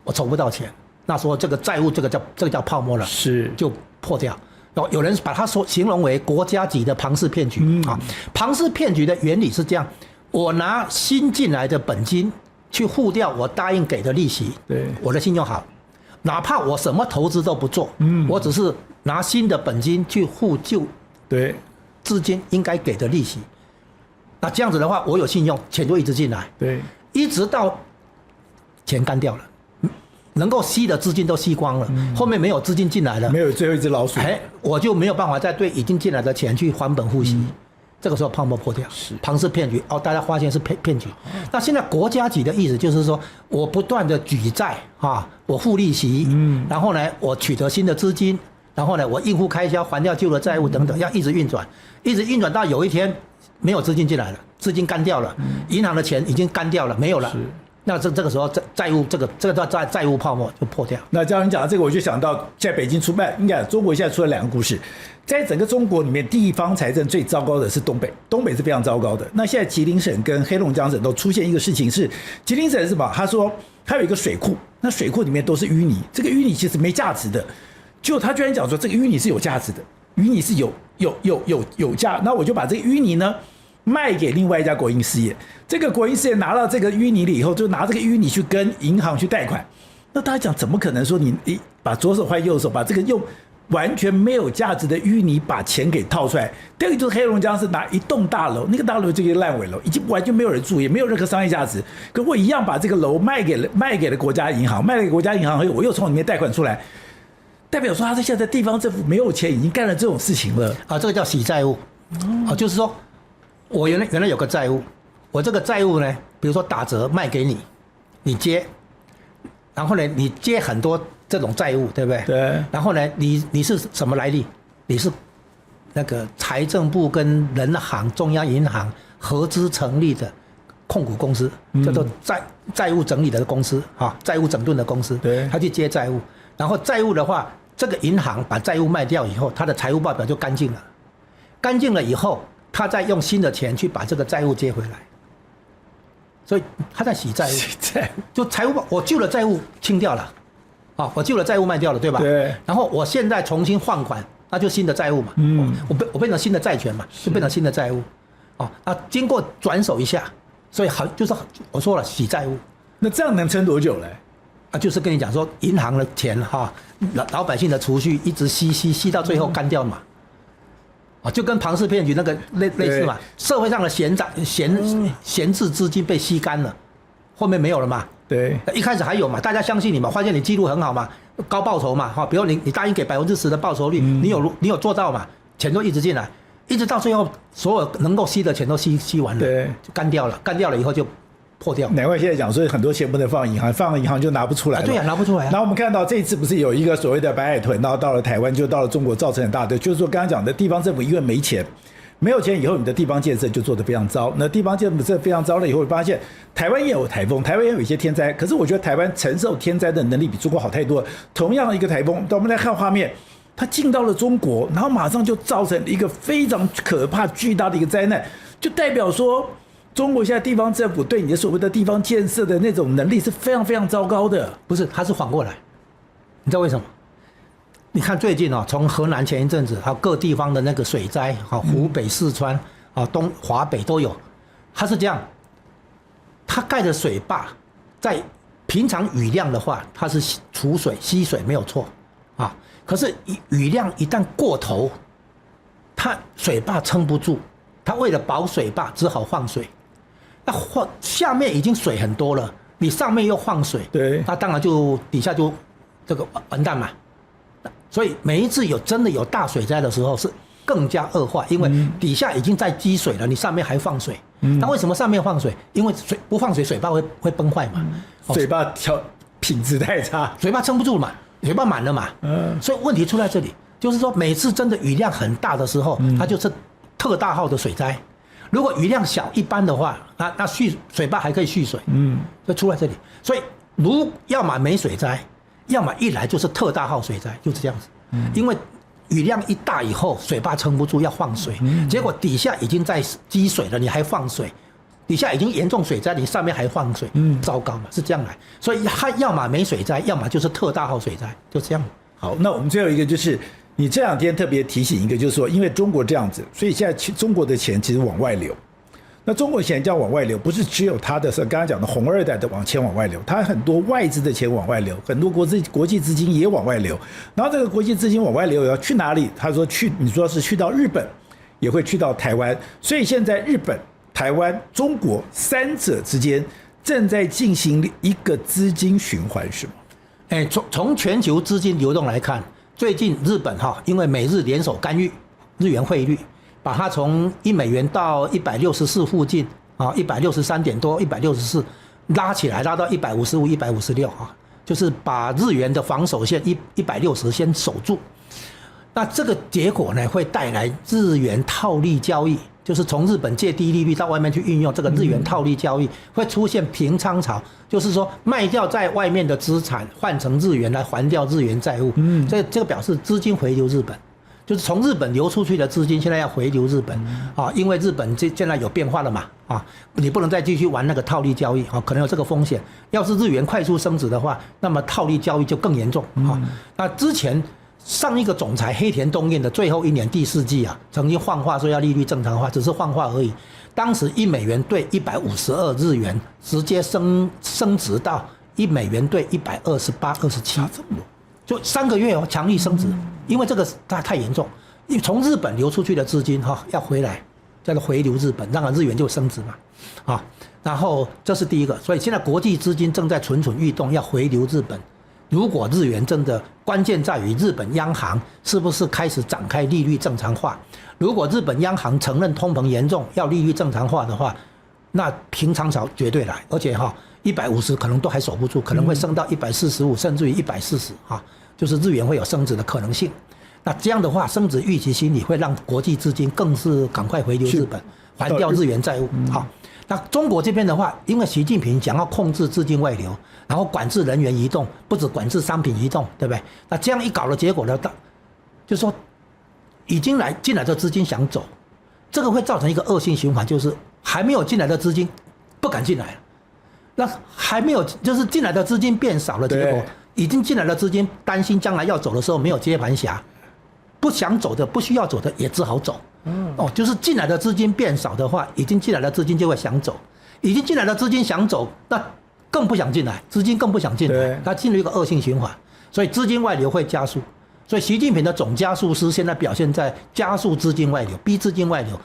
我籌不到錢，那時候這個債務這個叫泡沫了，就破掉。有人把它形容為國家級的龐氏騙局啊。龐氏騙局的原理是這樣。我拿新進來的本金去付掉我答應給的利息，對，我的信用好，哪怕我什麼投資都不做，我只是拿新的本金去付舊對資金應該給的利息，那這樣子的話，我有信用，錢就一直進來，對，一直到錢乾掉了。能夠吸的資金都吸光了，後面沒有資金進來了，沒有最後一隻老鼠，我就沒有辦法再對已經進來的錢去還本付息，這個時候泡沫破掉，龐氏騙局大家發現是騙局。那現在國家級的意思就是說，我不斷的舉債我付利息，然後呢，我取得新的資金，然後呢，我應付開銷，還掉舊的債務等等，要一直運轉，一直運轉到有一天沒有資金進來了，資金乾掉了，銀行的錢已經乾掉了，沒有了。那這個時候債務這個叫債務泡沫就破掉。那教授你講的這個，我就想到在北京出賣，應該中國現在出了2個故事，在整個中國裡面，地方財政最糟糕的是東北，東北是非常糟糕的。那現在吉林省跟黑龍江省都出現一個事情是，吉林省是什麼？他說他有一個水庫，那水庫裡面都是淤泥，這個淤泥其實沒價值的，就他居然講說這個淤泥是有價值的，淤泥是有價，那我就把這個淤泥呢賣給另外一家國營事業，這個國營事業拿到這個淤泥了以後，就拿這個淤泥去跟銀行去貸款。那大家講，怎麼可能說你把左手換右手，把這個用完全沒有價值的淤泥把錢給套出來？第二個就是黑龍江是拿一棟大樓，那個大樓這個爛尾樓已經完全沒有人住，也沒有任何商業價值，可我一樣把這個樓賣給了國家銀行，賣給國家銀行後，我又從裡面貸款出來，代表說他現在地方政府沒有錢，已經幹了這種事情了啊，這個叫洗債務就是說。我原來有個債務，我這個債務呢，比如說打折賣給你，你接，然後呢，你接很多這種債務，對不對？對。然後呢，你是什麼來歷？你是那個財政部跟人行、中央銀行合資成立的控股公司，叫做債務整理的公司債務整頓的公司。對。他去接債務，然後債務的話，這個銀行把債務賣掉以後，他的財務報表就乾淨了，乾淨了以後。他再用新的錢去把這個債務接回來，所以他在洗債務，就財務我舊的債務清掉了，我舊的債務賣掉了，對吧？對。然後我現在重新換款，那就新的債務嘛，我變成新的債權嘛，就變成新的債務，那經過轉手一下，所以好就是我說了洗債務，那這樣能撐多久嘞？就是跟你講說，銀行的錢老百姓的儲蓄一直吸到最後乾掉嘛。就跟龐氏騙局那個類似嘛，社會上的閒置資金被吸乾了，後面沒有了嘛。對，一開始還有嘛，大家相信你嘛，發現你記錄很好嘛，高報酬嘛，比如你答應給10%的報酬率，你有做到嘛，錢就一直進來，一直到最後所有能夠吸的錢都吸完了，對，就乾掉了，乾掉了以後就破掉。難怪現在講，所以很多錢不能放銀行，放了銀行就拿不出來了。對啊，拿不出來。然後我們看到這一次不是有一個所謂的白海豚，然後到了台灣，就到了中國，造成很大的，就是說剛剛講的地方政府因為沒錢，沒有錢以後，你的地方建設就做得非常糟。那地方建設非常糟了以後，會發現台灣也有台風，台灣也有一些天災，可是我覺得台灣承受天災的能力比中國好太多。同樣的一個台風，我們來看畫面，它進到了中國，然後馬上就造成一個非常可怕、巨大的一個災難，就代表說。中國現在地方政府對你的所謂的地方建設的那種能力是非常非常糟糕的，不是？它是反過來，你知道為什麼？你看最近從河南前一陣子，還有各地方的那個水災，湖北、四川東華北都有，它是這樣，它蓋的水壩，在平常雨量的話，它是儲水吸水沒有錯可是雨量一旦過頭，它水壩撐不住，它為了保水壩，只好放水。那下面已經水很多了，你上面又放水，對，那當然就底下就這個完蛋嘛。所以每一次真的有大水災的時候是更加惡化，因為底下已經在積水了，你上面還放水。那為什麼上面放水？因為不放水，水壩會崩壞嘛。水壩品質太差，水壩撐不住嘛，水壩滿了嘛。所以問題出在這裡，就是說每次真的雨量很大的時候，它就是特大號的水災。如果雨量小一般的話，那水壩還可以蓄水，就出在這裡。所以要麼沒水災，要麼一來就是特大號水災，就是這樣子。因為雨量一大以後，水壩撐不住要放水，結果底下已經在積水了，你還放水，底下已經嚴重水災，你上面還放水，糟糕嘛，是這樣來。所以它要麼沒水災，要麼就是特大號水災，就這樣。好，那我們最後一個就是。你這兩天特別提醒一個，就是說，因為中國這樣子，所以現在中國的錢其實往外流。那中國現在這樣往外流，不是只有他的是剛剛講的紅二代的錢往外流，他很多外資的錢往外流，很多國際資金也往外流。然後這個國際資金往外流要去哪裡？他說你說是去到日本，也會去到台灣。所以現在日本、台灣、中國三者之間正在進行一個資金循環，是嗎？從全球資金流動來看，最近日本因為美日聯手干預日元匯率，把它從1美元到164附近163點多164拉起來，拉到155、156就是把日元的防守線160先守住。那這個結果呢，會帶來日元套利交易，就是從日本借低利率到外面去運用這個日元套利交易，會出現平倉潮，就是說賣掉在外面的資產換成日元來還掉日元債務。這個表示資金回流日本，就是從日本流出去的資金現在要回流日本因為日本現在有變化了嘛你不能再繼續玩那個套利交易可能有這個風險。要是日元快速升值的話，那麼套利交易就更嚴重那之前上一個總裁黑田東彥的最後一年第4季曾經放話說要利率正常化，只是放話而已。當時1美元兌152日元，直接升值到1美元兌128、27，這麼多，就3個月強力升值。因為這個太嚴重，因為從日本流出去的資金要回來，叫做回流日本，讓日元就升值嘛然後這是第一個，所以現在國際資金正在蠢蠢欲動，要回流日本。如果日元真的關鍵在於日本央行是不是開始展開利率正常化？如果日本央行承認通膨嚴重，要利率正常化的話，那平倉潮絕對來，而且150可能都還守不住，可能會升到145，甚至於140就是日元會有升值的可能性。那這樣的話，升值預期心理會讓國際資金更是趕快回流日本，還掉日元債務。那中國這邊的話，因為習近平想要控制資金外流，然後管制人員移動，不止管制商品移動，對不對？那這樣一搞的結果呢，就是說已經進來的資金想走，這個會造成一個惡性循環，就是還沒有進來的資金不敢進來了，那還沒有就是進來的資金變少了，結果已經進來的資金擔心將來要走的時候沒有接盤俠，不想走的、不需要走的也只好走。就是進來的資金變少的話，已經進來的資金就會想走，已經進來的資金想走，那更不想進來，資金更不想進來，它進入一個惡性循環，所以資金外流會加速。所以習近平的總加速師現在表現在加速資金外流，逼資金外流，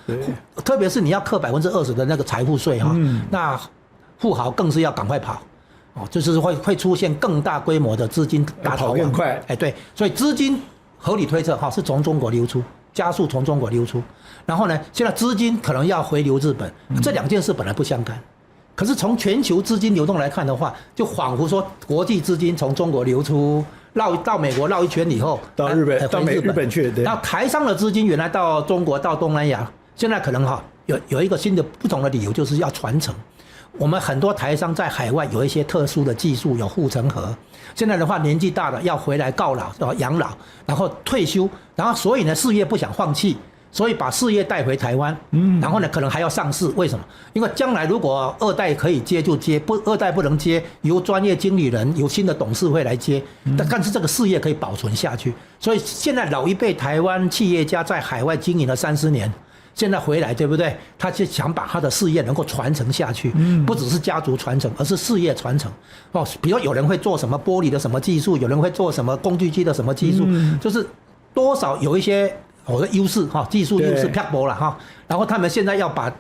特別是你要課20%的那個財富稅那富豪更是要趕快跑，就是會出現更大規模的資金大逃亡，更快。對，所以資金合理推測是從中國流出。加速從中國流出，然後呢，現在資金可能要回流日本，這兩件事本來不相干，可是從全球資金流動來看的話，就仿佛說國際資金從中國流出，繞到美國繞一圈以後，到日本，到日本去，對。然後台商的資金原來到中國、到東南亞，現在可能有一個新的不同的理由，就是要傳承。我們很多台商在海外有一些特殊的技術，有護城河。現在的話，年紀大了要回來告老、養老，然後退休，然後所以呢，事業不想放棄，所以把事業帶回台灣。然後呢，可能還要上市。為什麼？因為將來如果2代可以接就接，2代不能接，由專業經理人、由新的董事會來接。但是這個事業可以保存下去。所以現在老一輩台灣企業家在海外經營了30年。現在回來，對不對？他就想把他的事業能夠傳承下去，不只是家族傳承，而是事業傳承。比如有人會做什麼玻璃的什麼技術，有人會做什麼工具機的什麼技術，就是多少有一些優勢技術優勢漂泊了然後他們現在要把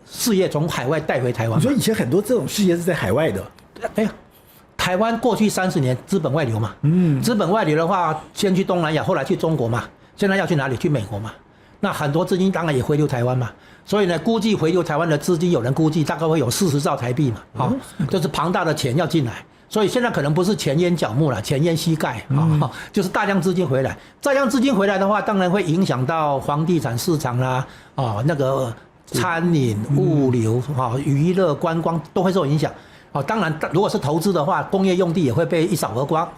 事業從海外帶回台灣。你說以前很多這種事業是在海外的，台灣過去30年資本外流嘛，資本外流的話，先去東南亞，後來去中國嘛，現在要去哪裡？去美國嘛。那很多資金當然也回流台灣嘛，所以呢，估計回流台灣的資金，有人估計大概會有40兆台幣嘛，就是龐大的錢要進來，所以現在可能不是錢淹腳目了，錢淹膝蓋就是大量資金回來，大量資金回來的話，當然會影響到房地產市場啦，那個餐飲、物流娛樂、觀光都會受影響。當然，如果是投資的話，工業用地也會被一掃而光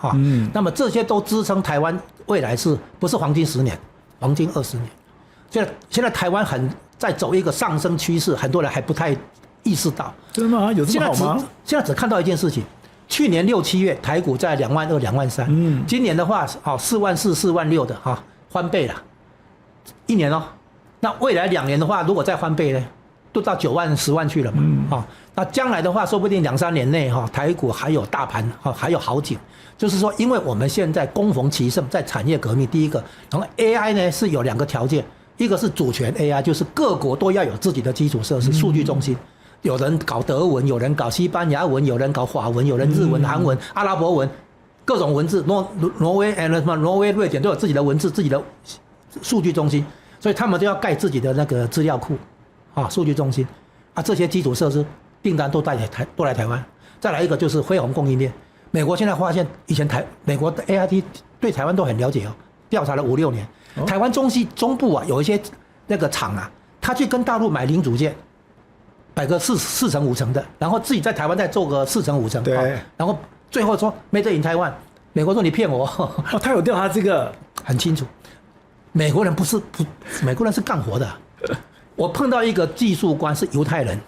那麼這些都支撐台灣未來是不是黃金10年，黃金20年？現在台灣在走一個上升趨勢，很多人還不太意識到。真的嗎？有這麼好嗎？現在只看到一件事情，去年6、7月台股在22000、23000，今年的話44000、46000的翻倍了，1年那未來2年的話，如果再翻倍呢，都到9萬、10萬去了嘛，那將來的話，說不定2、3年內台股還有大盤還有好景。就是說，因為我們現在恭逢其盛，在產業革命，第一個，然後 AI 呢是有2個條件，一個是主權 AI，就是各國都要有自己的基礎設施、數據中心，有人搞德文，有人搞西班牙文，有人搞法文，有人日文、韓文、阿拉伯文，各種文字，挪威、瑞典都有自己的文字、自己的數據中心，所以他們都要蓋自己的那個資料庫，數據中心，這些基礎設施訂單都來台灣。再來一個就是輝宏供應鏈。美國現在發現，以前美國的 AIT 對台灣都很了解調查了5、6年。台灣中部有一些那個廠他去跟大陸買零組件，買個4成5成的，然後自己在台灣再做個4成5成，對，然後最後說 Made in Taiwan，美國說你騙我，他有調查這個很清楚。美國人美國人是幹活的。我碰到一個技術官是猶太人，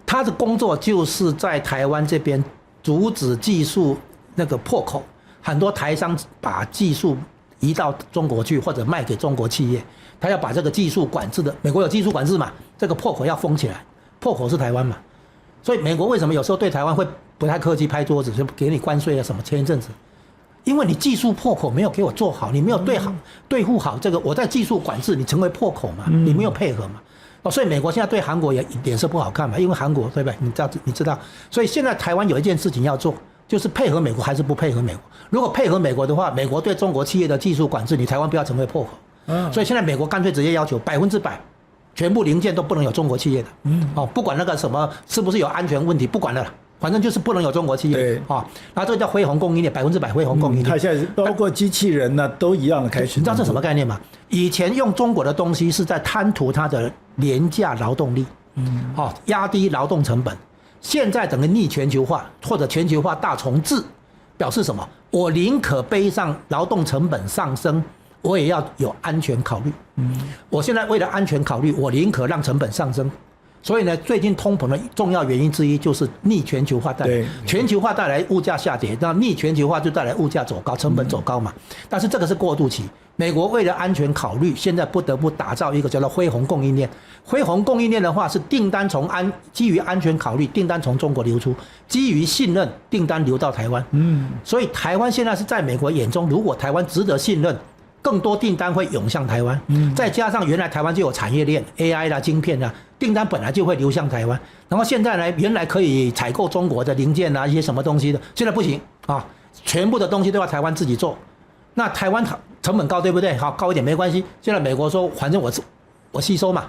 他的工作就是在台灣這邊阻止技術那個破口，很多台商把技術移到中國去，或者賣給中國企業，他要把這個技術管制的，美國有技術管制嘛，這個破口要封起來，破口是台灣嘛，所以美國為什麼有時候對台灣會不太客氣，拍桌子就給你關稅啊什麼？前一陣子，因為你技術破口沒有給我做好，你沒有對付好這個，我在技術管制，你成為破口嘛，你沒有配合嘛。所以美國現在對韓國也臉色不好看嘛，因為韓國對不對？你知道，所以現在台灣有一件事情要做，就是配合美國還是不配合美國？如果配合美國的話，美國對中國企業的技術管制，你台灣不要成為破口。所以現在美國乾脆直接要求100%，全部零件都不能有中國企業的。不管那個什麼是不是有安全問題，不管了。反正就是不能有中國企業，對啊，然後這個叫輝宏供應鏈，100%輝宏供應鏈。它現在包括機器人呢，都一樣的開始。你知道這什麼概念嗎？以前用中國的東西是在貪圖它的廉價勞動力，壓低勞動成本。現在等於逆全球化或者全球化大重置，表示什麼？我寧可背上勞動成本上升，我也要有安全考慮。我現在為了安全考慮，我寧可讓成本上升。所以呢，最近通膨的重要原因之一就是逆全球化带来，全球化帶來物價下跌，那逆全球化就帶來物價走高，成本走高嘛。但是這個是過渡期，美國為了安全考慮，現在不得不打造一個叫做輝宏供應鏈。輝宏供應鏈的話是訂單基於安全考慮，訂單從中國流出，基於信任，訂單流到台灣。所以台灣現在是在美國眼中，如果台灣值得信任，更多訂單會湧向台灣，再加上原來台灣就有產業鏈 ，AI 啦、晶片啦，訂單本來就會流向台灣。然後現在呢，原來可以採購中國的零件啊，一些什麼東西的，現在不行啊，全部的東西都要台灣自己做。那台灣成本高，對不對？好，高一點沒關係。現在美國說，反正我吸收嘛，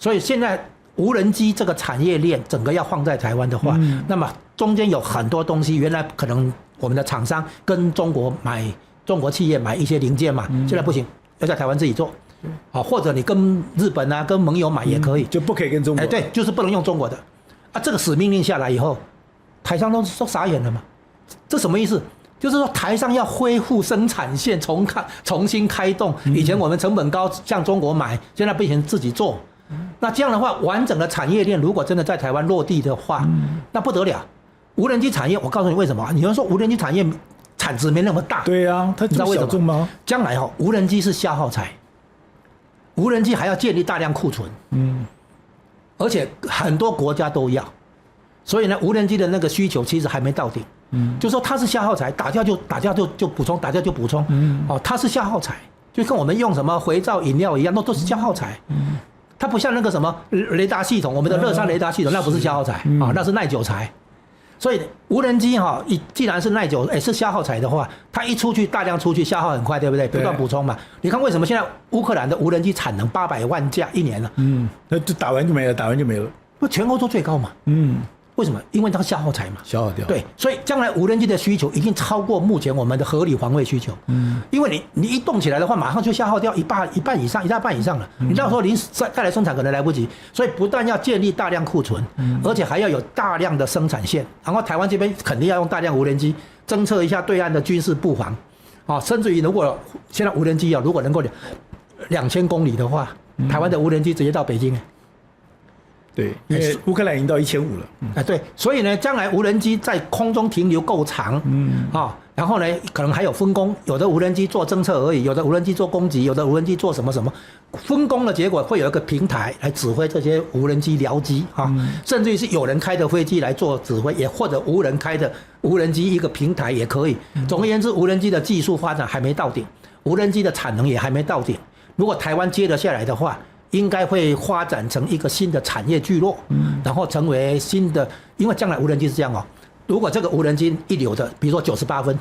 所以現在無人機這個產業鏈整個要放在台灣的話，那麼中間有很多東西，原來可能我們的廠商跟中國企業買一些零件嘛，現在不行，要在台灣自己做，或者你跟日本啊、跟盟友買也可以，就不可以跟中國。對，就是不能用中國的，這個死命令下來以後，台商都傻眼了嘛。這什麼意思？就是說台商要恢復生產線，重新開動。以前我們成本高，向中國買，現在不行，自己做。那這樣的話，完整的產業鏈如果真的在台灣落地的話，那不得了。無人機產業，我告訴你為什麼？你們說無人機產業產值沒那麼大，對啊，它這麼小眾嗎？將來無人機是消耗財，無人機還要建立大量庫存，而且很多國家都要，所以呢，無人機的那個需求其實還沒到頂，就說它是消耗財，打掉就補充，打掉就補充，它是消耗財，就跟我們用什麼肥皂飲料一樣，都是消耗財，它不像那個什麼雷達系統，我們的熱山雷達系統那不是消耗財啊，那是耐久財。所以無人機既然是耐久，是消耗財的話，它一出去大量出去，消耗很快，對不對？不斷補充嘛。你看為什麼現在烏克蘭的無人機產能800萬架一年了？那就打完就沒了，不，全歐洲最高嘛。為什麼？因為它消耗財嘛，消耗掉。對，所以將來無人機的需求已經超過目前我們的合理防衛需求。因為你一動起來的話，馬上就消耗掉一半以上，一大半以上了。你到時候再來生產可能來不及，所以不但要建立大量庫存，而且還要有大量的生產線。然後台灣這邊肯定要用大量無人機偵測一下對岸的軍事布防，甚至於如果現在無人機如果能夠2000公里的話，台灣的無人機直接到北京。對，因為烏克蘭已經到1500了。對，所以呢，將來無人機在空中停留夠長，然後呢，可能還有分工，有的無人機做偵測而已，有的無人機做攻擊，有的無人機做什麼什麼，分工的結果會有一個平台來指揮這些無人機僚機甚至於是有人開的飛機來做指揮，也或者無人開的無人機一個平台也可以。總而言之，無人機的技術發展還沒到頂，無人機的產能也還沒到頂。如果台灣接得下來的話，應該會發展成一個新的產業聚落，然後成為新的，因為將來無人機是這樣如果這個無人機一流的，比如說98分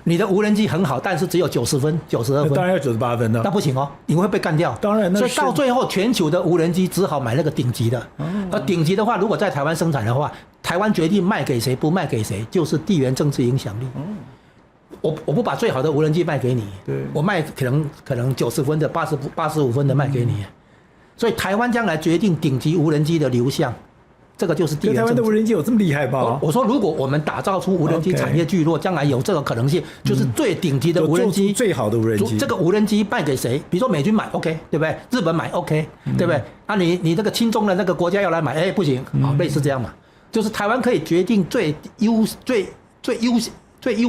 你的無人機很好，但是只有90分、92分，當然要98分的，那不行你會被幹掉。當然，所以到最後，全球的無人機只好買那個頂級的。而頂級的話，如果在台灣生產的話，台灣決定賣給誰不賣給誰，就是地緣政治影響力。我不把最好的無人機賣給你，我賣可能90分的、85分的賣給你。所以台灣將來決定頂級無人機的流向。這個就是地緣政治。台灣的無人機有這麼厲害嗎？我說，如果我們打造出無人機產業聚落，將來有這個可能性，就是最頂級的無人機，最好的無人機。這個無人機賣給誰？比如說美軍買 ，OK， 對不對？日本買 OK， 對不對？你這個親中的那個國家要來買，不行，類似這樣嘛。就是台灣可以決定最優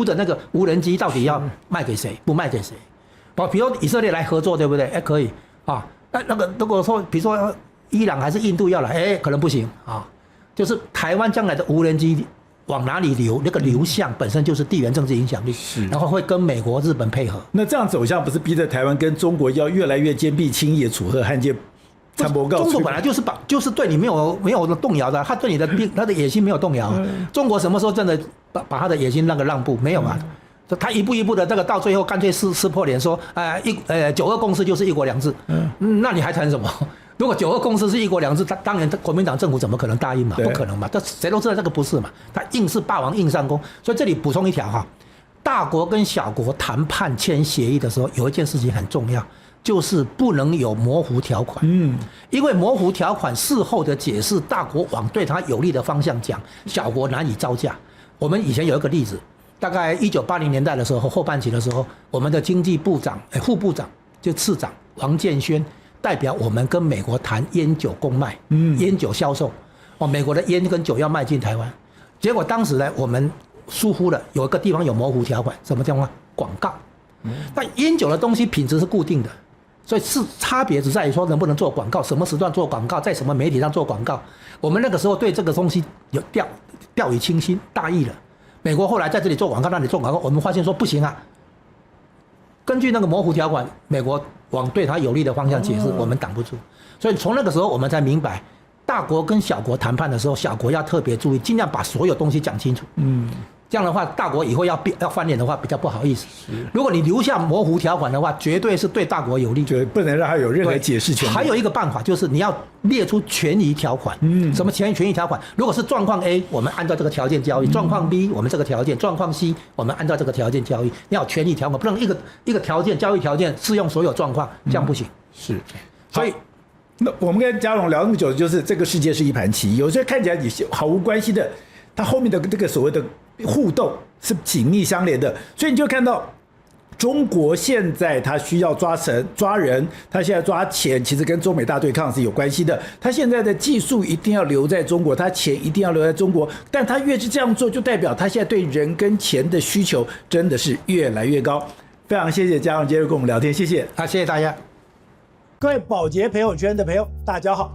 的那個無人機到底要賣給誰，不賣給誰。比如以色列來合作，對不對？可以那個如果說比如說伊朗還是印度要來，可能不行就是台灣將來的無人機往哪裡流，那個流向本身就是地緣政治影響力，然後會跟美國、日本配合。那這樣走向不是逼着台灣跟中國要越來越堅壁清野、楚河漢界、參謀告？中國本來就是對你沒有動搖的，他對你的他的野心沒有動搖。中國什麼時候真的把他的野心那個讓步？沒有嘛？他一步一步的這個到最後乾脆撕破臉說，92共識就是一國兩制。那你還談什麼？如果92共識是一國兩制，當然國民黨政府怎麼可能答應嘛？不可能嘛！這誰都知道這個不是嘛？他硬是霸王硬上弓。所以這裡補充一條大國跟小國談判簽協議的時候，有一件事情很重要，就是不能有模糊條款。因為模糊條款事後的解釋，大國往對他有利的方向講，小國難以招架。我們以前有一個例子，大概1980年代的時候，後半期的時候，我們的經濟部長、副部長就次長王建煊。代表我們跟美國談菸酒公賣，菸酒銷售，美國的菸跟酒要賣進台灣，結果當時呢，我們疏忽了，有一個地方有模糊條款，什麼地方？廣告。但菸酒的東西品質是固定的，所以是差別只在於說能不能做廣告，什麼時段做廣告，在什麼媒體上做廣告。我們那個時候對這個東西有掉以輕心，大意了。美國後來在這裡做廣告，那裡做廣告，我們發現說不行啊。根據那個模糊條款，美國往對他有利的方向解釋，我們擋不住。所以從那個時候，我們才明白，大國跟小國談判的時候，小國要特別注意，盡量把所有東西講清楚。這樣的話，大國以後要翻臉的話，比較不好意思。如果你留下模糊條款的話，絕對是對大國有利，不能讓他有任何解釋權。還有一個辦法就是你要列出權益條款。什麼權益條款？如果是狀況 A， 我們按照這個條件交易；狀況 B， 我們這個條件；狀況 C， 我們按照這個條件交易。你要有權益條款，不能一個條件交易條件適用所有狀況，這樣不行。是，所以那我們跟嘉榮聊那麼久，就是這個世界是一盤棋，有些看起來你毫無關係的，它後面的這個所謂的互動是緊密相連的，所以你就看到中國現在它需要抓人，它現在抓錢，其實跟中美大对抗是有關係的。它現在的技術一定要留在中國，它錢一定要留在中國，但它越是這樣做，就代表它現在對人跟錢的需求真的是越來越高。非常謝謝嘉榮今天跟我們聊天，謝謝。謝謝大家。各位寶傑朋友圈的朋友，大家好。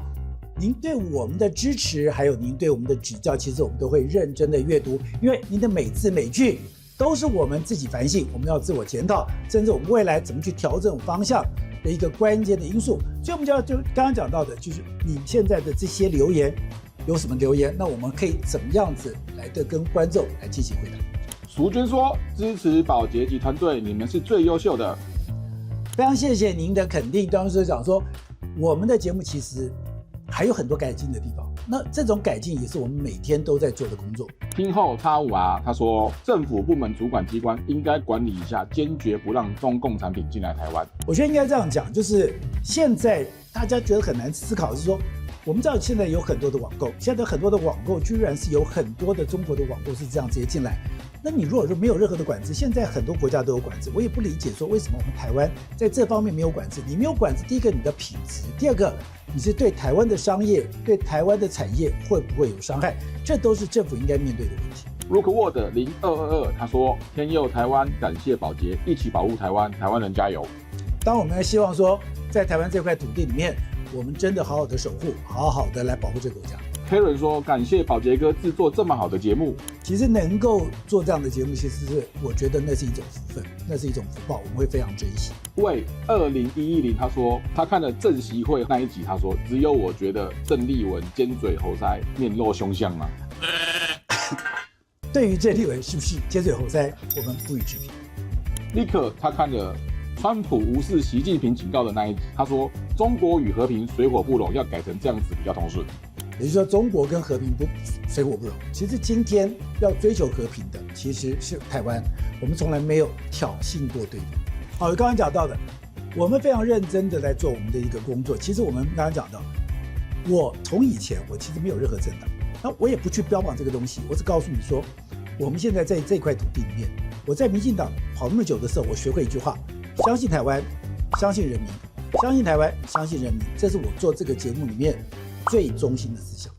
您對我們的支持，還有您對我們的指教，其實我們都會認真的閱讀，因為您的每字每句都是我們自己反省，我們要自我檢討，甚至我們未來怎麼去調整方向的一個關鍵的因素。所以我們就剛剛講到的，就是你現在的這些留言有什麼留言，那我們可以怎麼樣子來的跟觀眾來進行回答。淑君說：“支持寶傑及團隊，你們是最優秀的。”非常謝謝您的肯定。當時講說，我們的節目其實還有很多改進的地方，那這種改進也是我們每天都在做的工作。聽後X5R他說，政府部門主管機關應該管理一下，堅決不讓中共產品進來台灣。我覺得應該這樣講，就是現在大家覺得很難思考，是說我們知道現在有很多的網購，現在很多的網購居然是有很多的中國的網購是這樣直接進來。那你如果說沒有任何的管制，現在很多國家都有管制，我也不理解說為什麼我们台灣在這方面沒有管制。你沒有管制，第一個你的品質，第二個你是對台灣的商業、對台灣的產業會不會有傷害，這都是政府應該面對的問題。Rookwood 0222他說：天佑台灣，感謝寶傑，一起保護台灣，台灣人加油。當我們希望說，在台灣這塊土地裡面，我們真的好好的守護，好好的來保護這個國家。Karen 說：感謝寶傑哥製作這麼好的節目。其實能夠做這樣的節目，其實是我覺得那是一種福分，那是一種福報，我們會非常珍惜。喂，20110他說他看了正習會那一集，他說只有我覺得鄭麗文尖嘴猴腮，面露凶相嘛。對於鄭麗文是不是尖嘴猴腮，我們不予置評。立刻他看了川普無視習近平警告的那一集，他說中國與和平水火不容，要改成這樣子比較通順。也就是說，中國跟和平不水火不容。其實今天要追求和平的其實是台灣，我們從來沒有挑釁過對方。好，剛剛講到的，我們非常認真的在做我們的一個工作。其實我們剛剛講到，我從以前我其實沒有任何政黨，那我也不去標榜這個東西，我只告訴你說，我們現在在這塊土地裡面，我在民進黨跑那麼久的時候，我學會一句話：相信台灣，相信人民，相信台灣，相信人民。這是我做這個節目裡面最中心的思想。